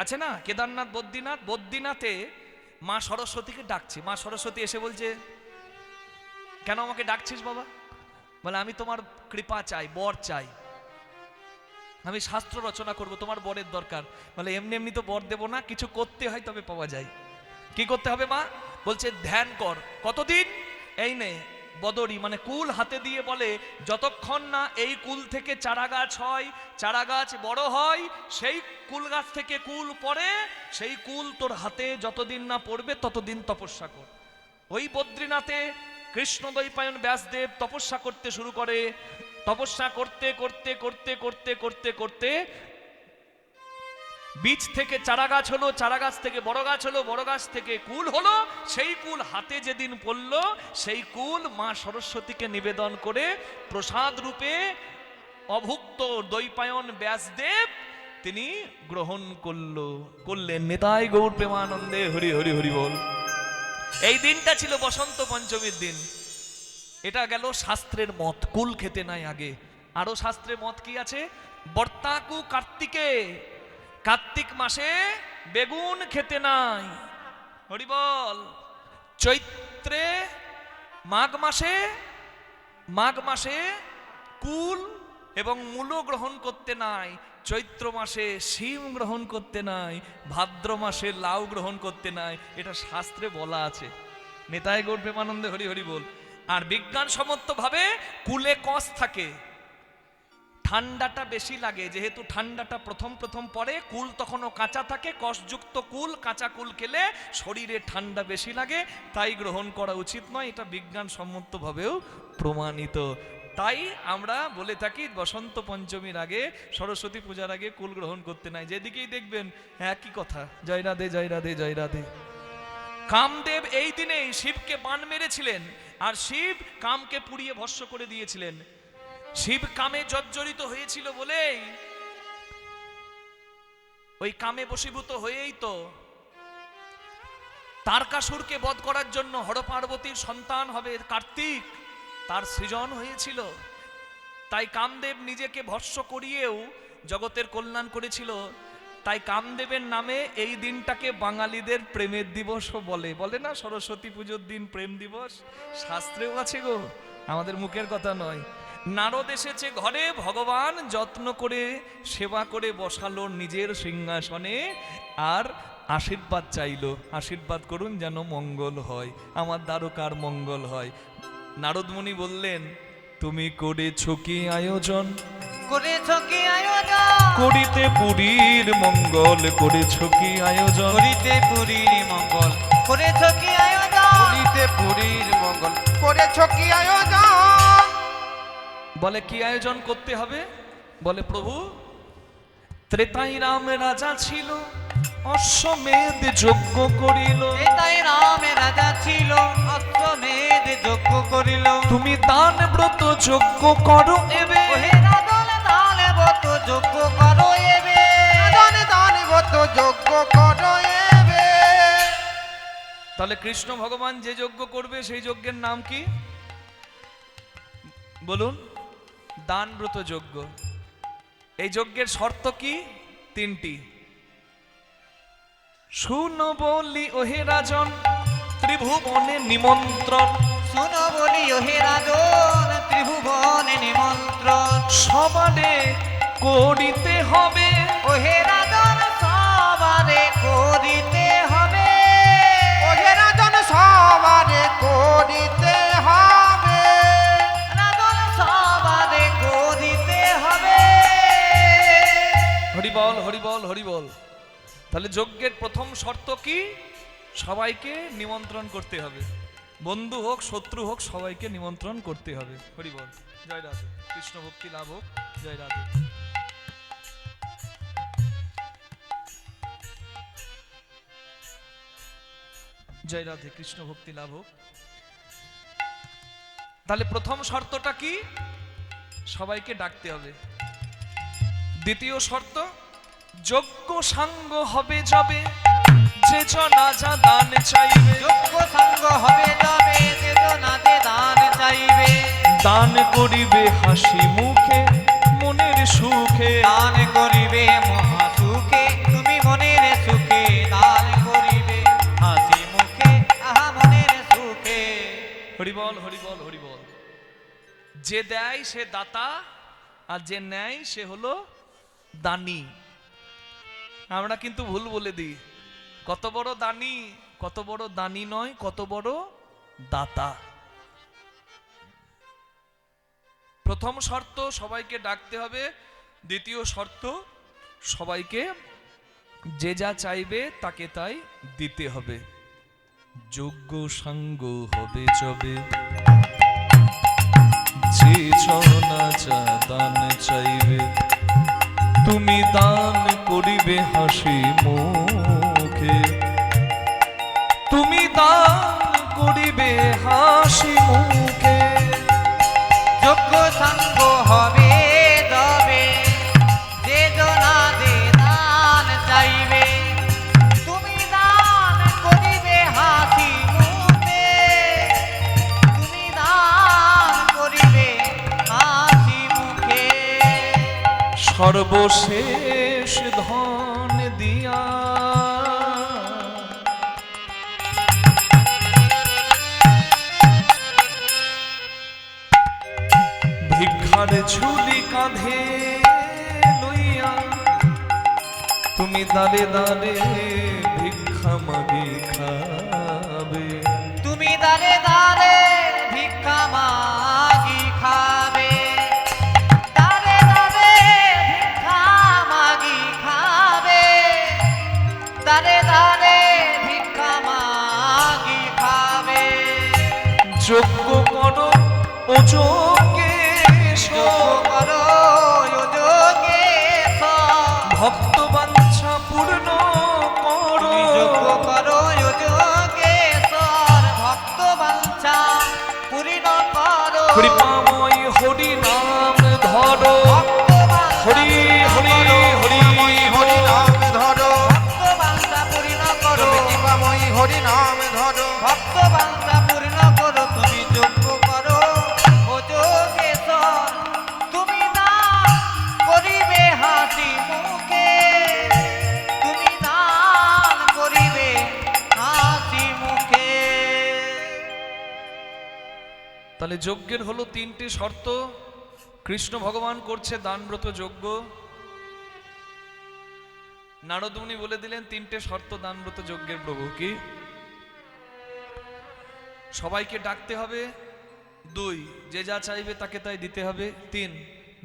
আছে না, কেদারনাথ বদ্রীনাথ, বদ্রীনাথে মা সরস্বতীকে ডাকছে। মা সরস্বতী এসে বলছে, কেন আমাকে ডাকছিস বাবা? বলে, আমি তোমার কৃপা চাই, বর চাই, আমি শাস্ত্র রচনা করব, তোমার বরের দরকার। বলে, এমনি এমনি তো বর দেব না, কিছু করতে হয় তবে পাওয়া যায়। কি করতে হবে মা? বলছে, ধ্যান কর। কতদিন? এই নে বদরি, মানে কুল হাতে দিয়ে বলে, যতক্ষণ না এই কুল থেকে চারা গাছ হয়, চারা গাছ বড় হয়, সেই কুল গাছ থেকে কুল পড়ে, সেই কুল তোর হাতে যতদিন না পড়বে ততদিন তপস্যা কর। ওই বদ্রীনাথে কৃষ্ণ দ্বৈপায়ন ব্যাসদেব তপস্যা করতে শুরু করে। তপস্যা করতে করতে করতে করতে করতে করতে বীজ থেকে চারা গাছ হলো, চারা গাছ থেকে বড় গাছ হলো, বড় গাছ থেকে কুল হলো। সেই কুল হাতে যেদিন পড়ল, সেই কুল মা সরস্বতীকে নিবেদন করে প্রসাদ রূপে অভুক্ত দ্বৈপায়ন ব্যাসদেব তিনি গ্রহণ করলেন। নিতাই গৌর প্রেমানন্দে হরি হরি হরি বল। এই দিনটা ছিল বসন্ত পঞ্চমীর দিন। এটা গেল শাস্ত্রের মত, কুল খেতে নাই আগে। আরো শাস্ত্রের মত কি আছে? বর্তাকু কার্তিকে, কার্তিক মাসে বেগুন খেতে নাই, হরি বল। চৈত্রে মাঘ মাসে কুল এবং মূলো গ্রহণ করতে নাই, চৈত্র মাসে শিম গ্রহণ করতে নাই, ভাদ্র মাসে লাউ গ্রহণ করতে নাই। এটা শাস্ত্রে বলা আছে। নিতাই গৌর প্রেমানন্দে হরি হরি বল। আর বিজ্ঞানসম্মত ভাবে কুলে কষ থাকে, ঠান্ডাটা বেশি লাগে, যেহেতু ঠান্ডাটা প্রথম পড়ে, কুল তখনও কাঁচা থাকে, কষযুক্ত কুল, কাঁচা কুল খেলে শরীরে ঠান্ডা বেশি লাগে, তাই গ্রহণ করা উচিত নয়। এটা বিজ্ঞানসম্মত ভাবেও প্রমাণিত। তাই আমরা বলে থাকি বসন্ত পঞ্চমীর আগে, সরস্বতী পূজার আগে কুল গ্রহণ করতে নাই। যেদিকেই দেখবেন একই কথা, জয় রাধে জয় রাধে জয় রাধে। কামদেব এই দিনেই শিবকে বাণ মেরেছিলেন, আর শিব কামকে পুড়িয়ে ভস্ম করে দিয়েছিলেন। শিব কামে জর্জরিত হয়েছিল বলেই, ওই কামে বশীভূত হয়েই তো তারকাসুরকে বধ করার জন্য হর পার্বতীর সন্তান হবে কার্তিক, তার সৃজন হয়েছিল। তাই কামদেব নিজেকে ভস্ম করিয়েও জগতের কল্যাণ করেছিল। তাই কামদেবের নামে এই দিনটাকে বাঙালিদের প্রেমের দিবসও বলে না, সরস্বতী পুজোর দিন প্রেম দিবস। শাস্ত্রেও আছে গো, আমাদের মুখের কথা নয়। নারদ এসেছে ঘরে, ভগবান যত্ন করে সেবা করে বসালো নিজের সিংহাসনে, আর আশীর্বাদ চাইলো, আশীর্বাদ করুন যেন মঙ্গল হয়, আমার দ্বারকার মঙ্গল হয়। নারদ মুনি বললেন, তুমি করেছো কি আয়োজন, করেছো কি আয়োজন, করিতে পুরীর মঙ্গল, করেছো কি আয়োজন, করিতে পুরীর মঙ্গল, করেছো কি আয়োজন, করিতে পুরীর মঙ্গল, করেছো কি আয়োজন। বলে কি আয়োজন করতে হবে? বলে, প্রভু ত্রেতাই রাম রাজা ছিল, অশ্বমেধ যজ্ঞ করিল, তাই রামে রাজা ছিল, অশ্বমেধ যজ্ঞ করিল। তুমি দান ব্রত যজ্ঞ করো এবে, ওহে রাজন দান ব্রত যজ্ঞ করো এবে, দানে দানে ব্রত যজ্ঞ করো এবে। তাহলে কৃষ্ণ ভগবান যে যজ্ঞ করবে সেই যজ্ঞের নাম কি বলুন? দান ব্রত যজ্ঞ। এই যজ্ঞের শর্ত কি? 3টি। শুনো বলি ওহে রাজন, ত্রিভুবনে নিমন্ত্রণ, শুনো বলি ওহে রাজন, ত্রিভুবনে নিমন্ত্রণ, সবারে করিতে হবে, ওহে রাজন সবারে করিতে হবে, ওহে রাজন সবারে করিতে হবে, রাজন সবারে করিতে হবে। হরি বল হরি বল হরি বল। তাহলে যজ্ঞের প্রথম শর্ত কি? সবাইকে নিমন্ত্রণ করতে হবে, বন্ধু হোক শত্রু হোক সবাইকে নিমন্ত্রণ করতে হবে। হরি বল, জয় রাধে, কৃষ্ণ ভক্তি লাভ হোক, জয় রাধে। জয় রাধে, কৃষ্ণ ভক্তি লাভ হোক। তাহলে প্রথম শর্তটা কি? সবাইকে ডাকতে হবে। দ্বিতীয় শর্ত, যোগ্য সাঙ্গ হবে যাবে, যে যে না যা দান চাইবে, যোগ্য সঙ্গ হবে তবে যে নাতে দান চাইবে। দান করিবে হাসি মুখে মনের সুখে, দান করিবে মহা সুখে তুমি মনের সুখে, দান করিবে হাসি মুখে আহা মনের সুখে। হরিবল হরিবল হরিবল। যে দেয় সে দাতা, আর যে নেয় সে হলো দানী। আমরা কিন্তু ভুল বলে দিই, কত বড় দানী, কত বড় দানী নয়, কত বড় দাতা। প্রথম শর্ত সবাইকে ডাকতে হবে, দ্বিতীয় শর্ত সবাইকে যে যা চাইবে তাকে তাই দিতে হবে। যোগ্য সাঙ্গ হবে যবে, যে না যা দান চাইবে, তুমি দান করিবে হাসি মুখে, তুমি দান করিবে হাসি মুখে। যোগ্য সঙ্গ হবে তবে যে নাতে দান চাইবে, তুমি দান করিবে হাসি মুখে, তুমি দান করিবে হাসি মুখে। সর্বশেষ ধন দিয়া ভিক্ষার ঝুলি কাঁধে লইয়া, তুমি দাঁড়ে দাঁড়ে ভিক্ষা মাগি খাবে, তুমি দাঁড়ে দাঁড়ে ভিক্ষা মাগি খাবে, দাঁড়ে দাঁড়ে ভিক্ষা মাগি খাবে, দাঁড়ে দাঁড়ে ভিক্ষা মাগি খাবে। যোগ্য করো ও যোগে যোগ্য করো যোগেশ, ভক্ত বাঞ্ছা পূর্ণ করো, তুমি যোগ্য করো যোগেশ্বর, ভক্ত বাঞ্ছা পূর্ণ করো। কৃপাময় হরি নাম ধরো, ভক্ত বাঞ্ছা হরি হরি হরি হরি নাম ধরো, ভক্ত বাঞ্ছা পূর্ণ করো, কৃপাময়ী হরি নাম ধরো। ভক্ত বাঞ্ছা পূর্ণ করো। তুমি যোগ্য করো ও যোগেশ্বর, তুমি দান করিবে হাসি মুখে, তুমি দান করিবে হাসি মুখে। তাহলে যজ্ঞের হলো তিনটি শর্ত। কৃষ্ণ ভগবান করছে দানব্রত যজ্ঞ, নারদ মুনি বলে দিলেন তিনটে শর্ত দানব্রত যজ্ঞের। প্রভু কি? সবাইকে ডাকতে হবে, 2 যে যা চাইবে তাকে তাই দিতে হবে, 3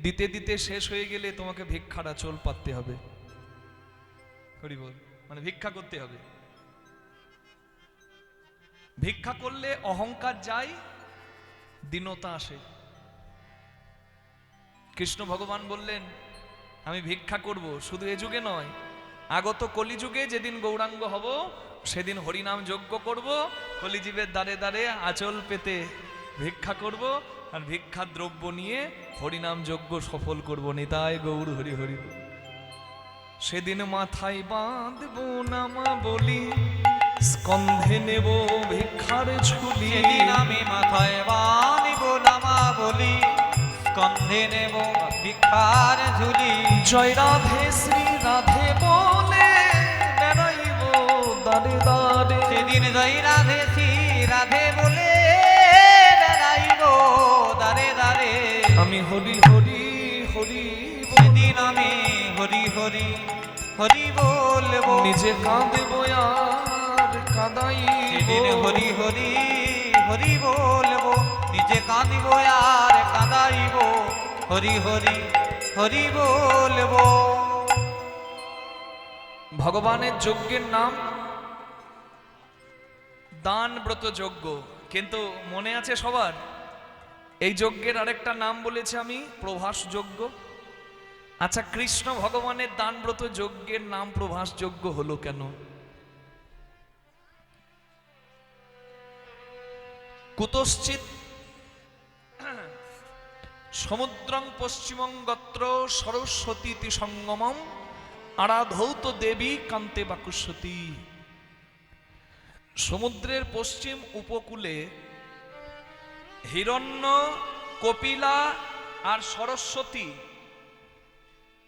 দিতে দিতে শেষ হয়ে গেলে তোমাকে ভিক্ষাটা চোল পাততে হবে। হরি বল, মানে ভিক্ষা করতে হবে। ভিক্ষা করলে অহংকার যায়, দীনতা আসে। কৃষ্ণ ভগবান বললেন আমি ভিক্ষা করব, শুধু এ যুগে নয়, আগত কলিযুগে যেদিন গৌরাঙ্গ হব সেদিন হরিনাম যজ্ঞ করব, কলিজীবের দ্বারে দ্বারে আঁচল পেতে ভিক্ষা করব, আর ভিক্ষা দ্রব্য নিয়ে হরিনাম যজ্ঞ সফল করব। নিতাই গৌর হরি হরি। সেদিন মাথায় বাঁধব নামা বলি, স্কন্ধে নেব ভিক্ষার ঝুলি, সেদিন আমি মাথায় বাঁধিব নামা বলি, স্কন্ধে নেব ভিক্ষার ঝুলি। জয় রাধে শ্রী রাধে বলে বেড়াইব দাঁড়ে দাঁড়ে, সেদিন জয় রাধে শ্রী রাধে বলে বেড়াইব দাঁড়ে দাঁড়ে। আমি হরি হরি হরি সেদিন আমি হরি হরি হরি বলবো, নিজে কাঁদেব আর কাঁদাই। সেদিন হরি হরি হরি বলবো, নিজে কাঁদিব আর কাঁদাইব, হরি হরি হরি বলবো। ভগবানের যজ্ঞের নাম দান ব্রত যজ্ঞ, কিন্তু মনে আছে সবার এই যজ্ঞের আরেকটা নাম বলেছি আমি, প্রভাস যজ্ঞ। আচ্ছা, কৃষ্ণ ভগবানের দান ব্রত যজ্ঞের নাম প্রভাস যজ্ঞ হলো কেন? কুতশ্চিৎ সমুদ্রং পশ্চিমং গত্র সরস্বতী সঙ্গমম আরাধৌত দেবী কান্তে বাকুস্বতী। সমুদ্রের পশ্চিম উপকূলে হিরণ্য, কপিলা আর সরস্বতী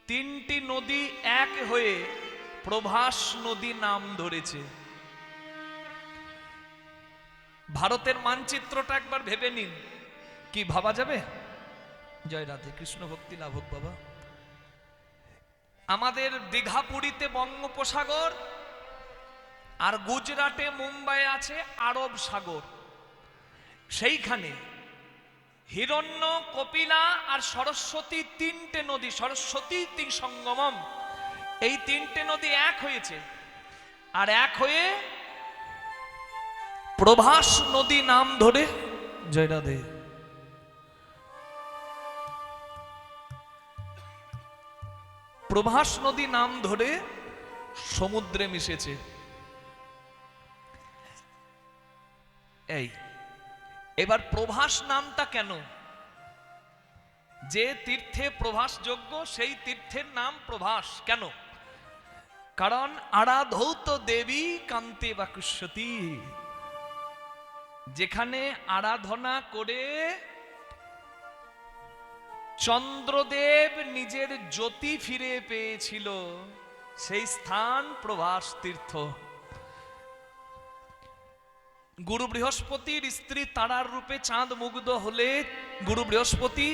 তিনটি নদী এক হয়ে প্রভাস নদী নাম ধরেছে। ভারতের মানচিত্রটা একবার ভেবে নিন, কি ভাবা যাবে? জয় রাধে, কৃষ্ণ ভক্তি লাভ হোক বাবা। আমাদের দীঘা পুরীতে বঙ্গোপসাগর, আর গুজরাটে মুম্বাই আছে আরব সাগর। সেইখানে হিরণ্য, কপিলা আর সরস্বতী তিনটে নদী, সরস্বতী তিন সঙ্গমম, এই তিনটে নদী এক হয়েছে, আর এক হয়ে প্রভাস নদী নাম ধরে, জয় রাধে, প্রভাস নদী নাম ধরে সমুদ্রে মিশেছে। এবার প্রভাস নামটা কেন? যে তীর্থে প্রভাস যোগ্য সেই তীর্থের নাম প্রভাস কেন? কারণ আরাধৌত দেবী কান্তে বাকুষ্যতি, যেখানে আরাধনা করে চন্দ্রদেব নিজের জ্যোতি ফিরে পেয়েছিল, সেই স্থান প্রভাস তীর্থ। গুরু বৃহস্পতির স্ত্রী তারার রূপে চাঁদ মুগ্ধ হলে গুরু বৃহস্পতি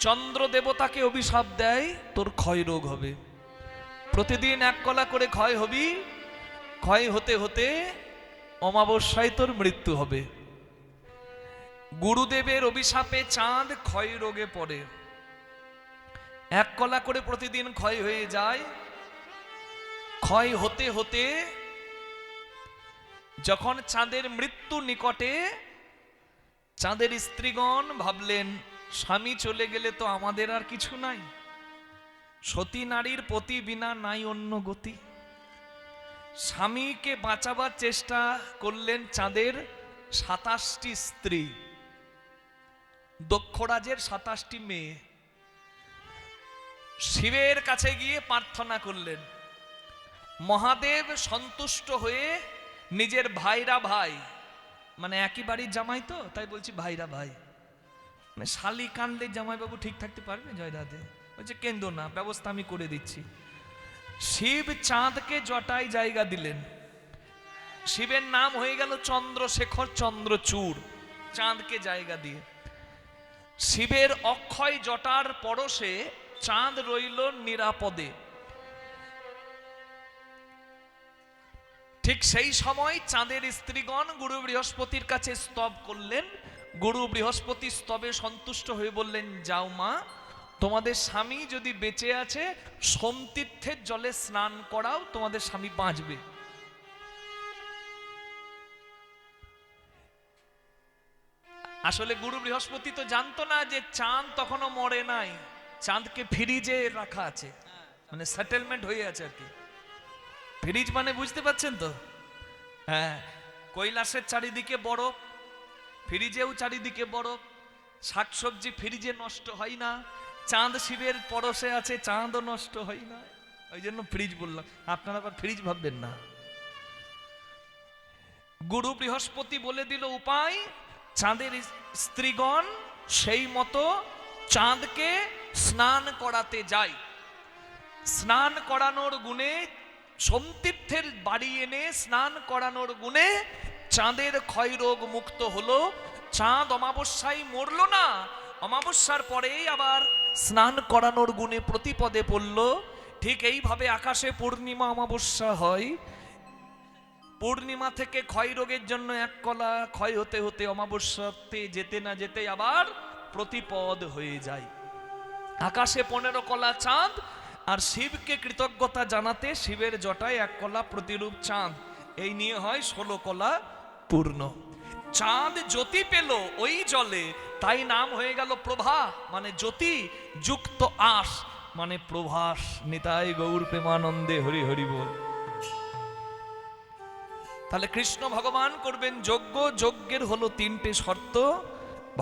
চন্দ্র দেবতাকে অভিশাপ দেয়, তোর ক্ষয় রোগ হবে, প্রতিদিন এক কলা করে ক্ষয় হবি, ক্ষয় হতে হতে অমাবস্যায় তোর মৃত্যু হবে। গুরুদেবের অভিশাপে চাঁদ ক্ষয় রোগে পড়ে, এক কলা করে প্রতিদিন ক্ষয় হয়ে যায়। ক্ষয় হতে হতে যখন চাঁদের মৃত্যু নিকটে, চাঁদের স্ত্রীগণ ভাবলেন স্বামী চলে গেলে তো আমাদের আর কিছু নাই, সতী নারীর পতি বিনা নাই অন্য গতি। স্বামীকে বাঁচাবার চেষ্টা করলেন চাঁদের 27টি স্ত্রী, দক্ষরাজের 27টি মেয়ে। শিবের কাছে গিয়ে প্রার্থনা করলেন। মহাদেব সন্তুষ্ট হয়ে নিজের ভাইরা ভাই, মানে একই বাড়ির জামাই তো তাই বলছি ভাইরা ভাই, মানে শালি কানলে জামাইবাবু ঠিক থাকতে পারবে? জয় রাধে। বলছে কেন্দ্র না, ব্যবস্থা আমি করে দিচ্ছি। শিব চাঁদকে জটায় জায়গা দিলেন। শিবের নাম হয়ে গেল চন্দ্রশেখর চন্দ্রচূড়, চাঁদকে জায়গা দিয়ে। শিবের অক্ষয় জটার পরশে চাঁদ রইল নিরাপদে। ঠিক সেই সময় চাঁদের স্ত্রীগণ গুরু বৃহস্পতির কাছে স্তব করলেন। গুরু বৃহস্পতি স্তবে সন্তুষ্ট হয়ে বললেন, যাও মা, তোমাদের স্বামী যদি বেঁচে আছে সোমতীর্থের জলে স্নান করাও, তোমাদের স্বামী বাঁচবে। আসলে গুরু বৃহস্পতি তো জানতো না যে চাঁদ তখনও মরে নাই, চাঁদকে ফ্রিজে রাখা আছে, মানে সেটেলমেন্ট হয়ে আছে আর কি। ফ্রিজ মানে বুঝতে পারছেন তো? হ্যাঁ, কৈলাসের চারিদিকে বরফ, ফ্রিজেও চারিদিকে বরফ, শাকসবজি ফ্রিজে নষ্ট হয় না, চাঁদ শিবের পরশে আছে, চাঁদও নষ্ট হয় না, ওই জন্য ফ্রিজ বললাম, আপনারা আবার ফ্রিজ ভাববেন না। গুরু বৃহস্পতি বলে দিল উপায়। চাঁদের স্ত্রীগণ সেই মতো চাঁদকে স্নান করাতে যায়। স্নান করানোর গুণে, সোমতীর্থের বাড়ি এনে স্নান করানোর গুণে চাঁদের ক্ষয় রোগ মুক্ত হলো। চাঁদ অমাবস্যায় মরল না, অমাবস্যার পরেই আবার স্নান করানোর গুণে প্রতিপদে পড়ল। ঠিক এইভাবে আকাশে পূর্ণিমা অমাবস্যা হয়। পূর্ণিমা থেকে ক্ষয় রোগের জন্য এক কলা ক্ষয় হতে হতে অমাবস্যাতে যেতে না যেতে আবার প্রতিপদ হয়ে যায়। আকাশে 15 কলা চাঁদ, আর শিবকে কৃতজ্ঞতা জানাতে শিবের জটায় এক কলা প্রতিরূপ চাঁদ, এই নিয়ে হয় 16 কলা পূর্ণ। চাঁদ জ্যোতি পেল ওই জলে, তাই নাম হয়ে গেল প্রভা, মানে জ্যোতি যুক্ত আস, মানে প্রভাস। নিতাই গৌর প্রেমানন্দে হরি হরি বল। তাহলে কৃষ্ণ ভগবান করবেন যজ্ঞ, যজ্ঞের হলো 3টে শর্ত।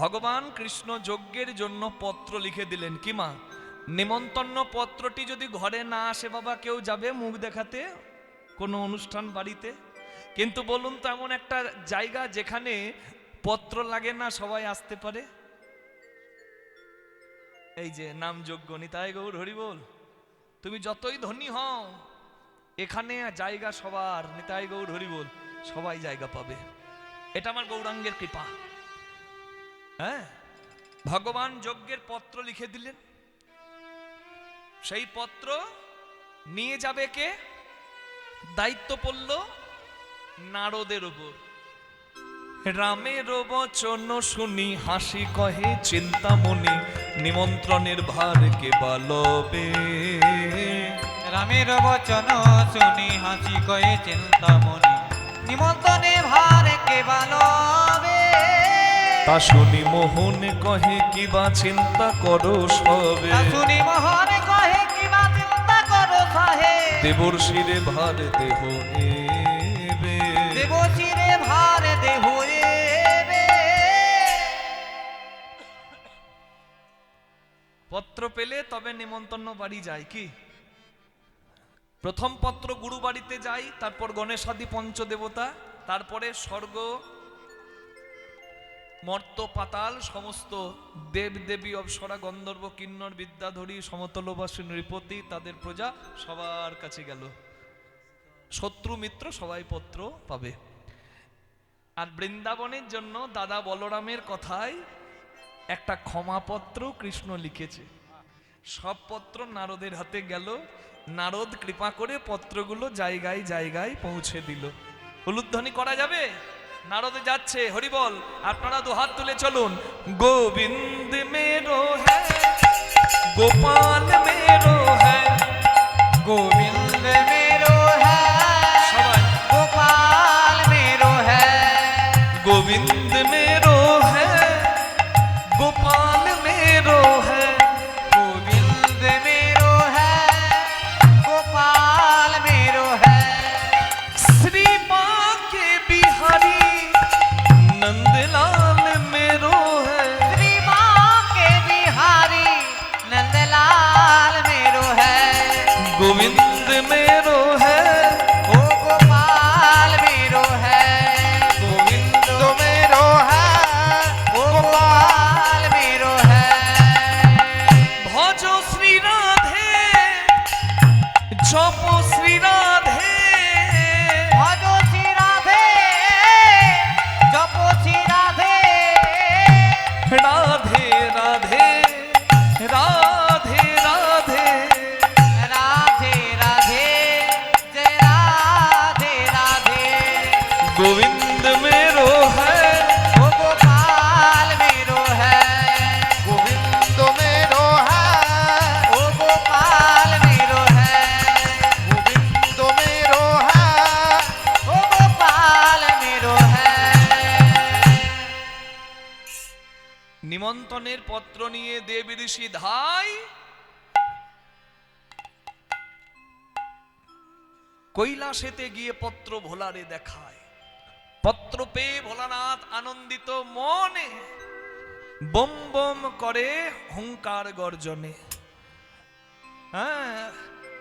ভগবান কৃষ্ণ যজ্ঞের জন্য পত্র লিখে দিলেন। কি মা? নিমন্ত্রণ পত্রটি যদি ঘরে না আসে বাবা, কেউ যাবে মুখ দেখাতে কোনো অনুষ্ঠান বাড়িতে? কিন্তু বলুন তো এমন একটা জায়গা যেখানে পত্র লাগে না, সবাই আসতে পারে? এই যে নামযোগ্য নিতাই গৌর হরি বল। তুমি যতই ধনী হও, এখানে জায়গা সবার, নিতাই গৌর হরি বল, সবাই জায়গা পাবে। এটা আমার গৌরাঙ্গের কৃপা। হ্যাঁ, ভগবান যজ্ঞের পত্র লিখে দিলেন। সেই পত্র নিয়ে যাবে কে? দায়িত্ব পড়ল নারদের উপর। রামের বচন শুনি হাসি কহে চিন্তামণি, নিমন্ত্রণের ভার কে বালবে। রামের বচন শুনি হাসি কয়ে চিন্তামণি, নিমন্ত্রণে ভার কে বালবে। তা শুনি মোহন কহে কি বা চিন্তা করো সবে। তা শুনি মোহন কহে কি বা চিন্তা করো সহে। দেবর শিরে ভার দেহ এবে। দেব শিরে ভার দেহ এবে। পত্র পেলে তবে নিমন্ত্রণ বাড়ি যায় কি? প্রথম পত্র গুরু বাড়িতে যাই, তারপর গণেশাদি পঞ্চদেবতা, তারপরে স্বর্গ মর্ত পাতাল সমস্ত দেব দেবী অপ্সরা গন্ধর্ব কিন্নর বিদ্যাধরী সমতলবাসী নৃপতি তাদের প্রজা সবার কাছে গেল। শত্রু মিত্র সবাই পত্র পাবে। আর বৃন্দাবনের জন্য দাদা বলরামের কথায় একটা ক্ষমাপত্র কৃষ্ণ লিখেছে। সব পত্র নারদের হাতে গেল। নারদ কৃপা করে পত্রগুলো জায়গায় জায়গায় পৌঁছে দিল। উলুধ্বনি করা যাবে? নারদে যাচ্ছে, হরি বল। আপনারা দুহাত তুলে চলুন। গোবিন্দ মেরো হ্যাঁ, গোপাল মেরো হ্যাঁ, गोविंद मेरो है, সবাই गोपाल मेरो है। गोविंद मेरो है, गोपाल मेरो है। गोविंद मेरो है, गोपाल मेरो है। श्री माँ के बिहारी नंदलाल मेरो है। श्री माँ के बिहारी नंदलाल मेरो है। गोविंद मेरो है, ओ गोपाल मेरो है। गोविंद तो मेरो है ओ गोपाल मेरो है। भजो श्री राधे, जपो श्री राधे। भजो श्री राधे, जपो श्री राधे। राधे राधे राधे राधे। राधे राधे जय राधे राधे। गोविंद मेरो है, ओ गोपाल मेरो है। गोविंद मेरो है ओ गोपाल मेरो है। गोविंद मेरो है ओ गोपाल मेरो है। নিমন্ত্রণের পত্র নিয়ে দেব ঋষি ধাই কৈলাসেতে গিয়ে পত্র ভোলারে দেখায়। পত্র পেয়ে ভোলানাথ আনন্দিত মনে বম বম করে হুঙ্কার গর্জনে। হ্যাঁ,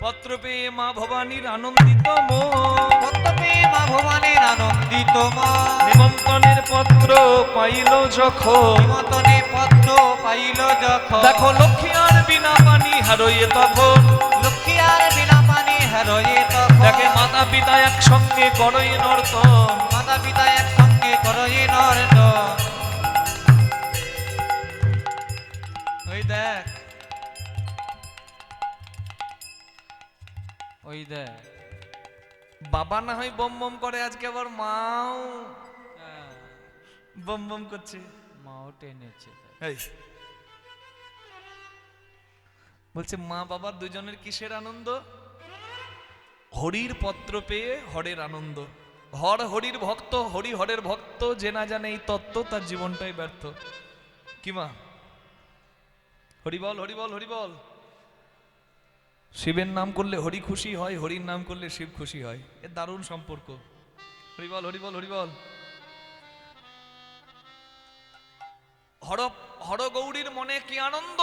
পত্র পেয়ে মা ভবানীর আনন্দিত মন। পত্তপে মা ভবানীর আনন্দিত মন। নিমন্ত্রণের পত্র পাইল যখন, নিমন্ত্রণে পত্র পাইল যখন। দেখো লক্ষ্মী আর বিনা পানি হারইয়ে তখন। লক্ষ্মী আর বিনা পানি হারয়ে তখন। দেখে মাতা পিতা একসঙ্গে করই নর্তন। মাতা পিতা একসঙ্গে করয়ে নর্তন। ওই দেখ, ওই দেখ। বাবা না হয় বম বম করে, আজকে আবার মাও বম বম করছে। মাও টেনেছে। এই বলছে মা বাবা দুজনের কিসের আনন্দ? হরির পত্র পেয়ে হরের আনন্দ। হর হরির ভক্ত, হরি হরের ভক্ত, যে না জানে এই তত্ত্ব তার জীবনটাই ব্যর্থ। কি মা? হরি বল, হরি বল, হরি বল। শিবের নাম করলে হরি খুশি হয়, হরির নাম করলে শিব খুশি হয়। এর দারুণ সম্পর্ক। হরি বল, হরি বল, হরি বল। হর হর গৌরীর মনে কি আনন্দ!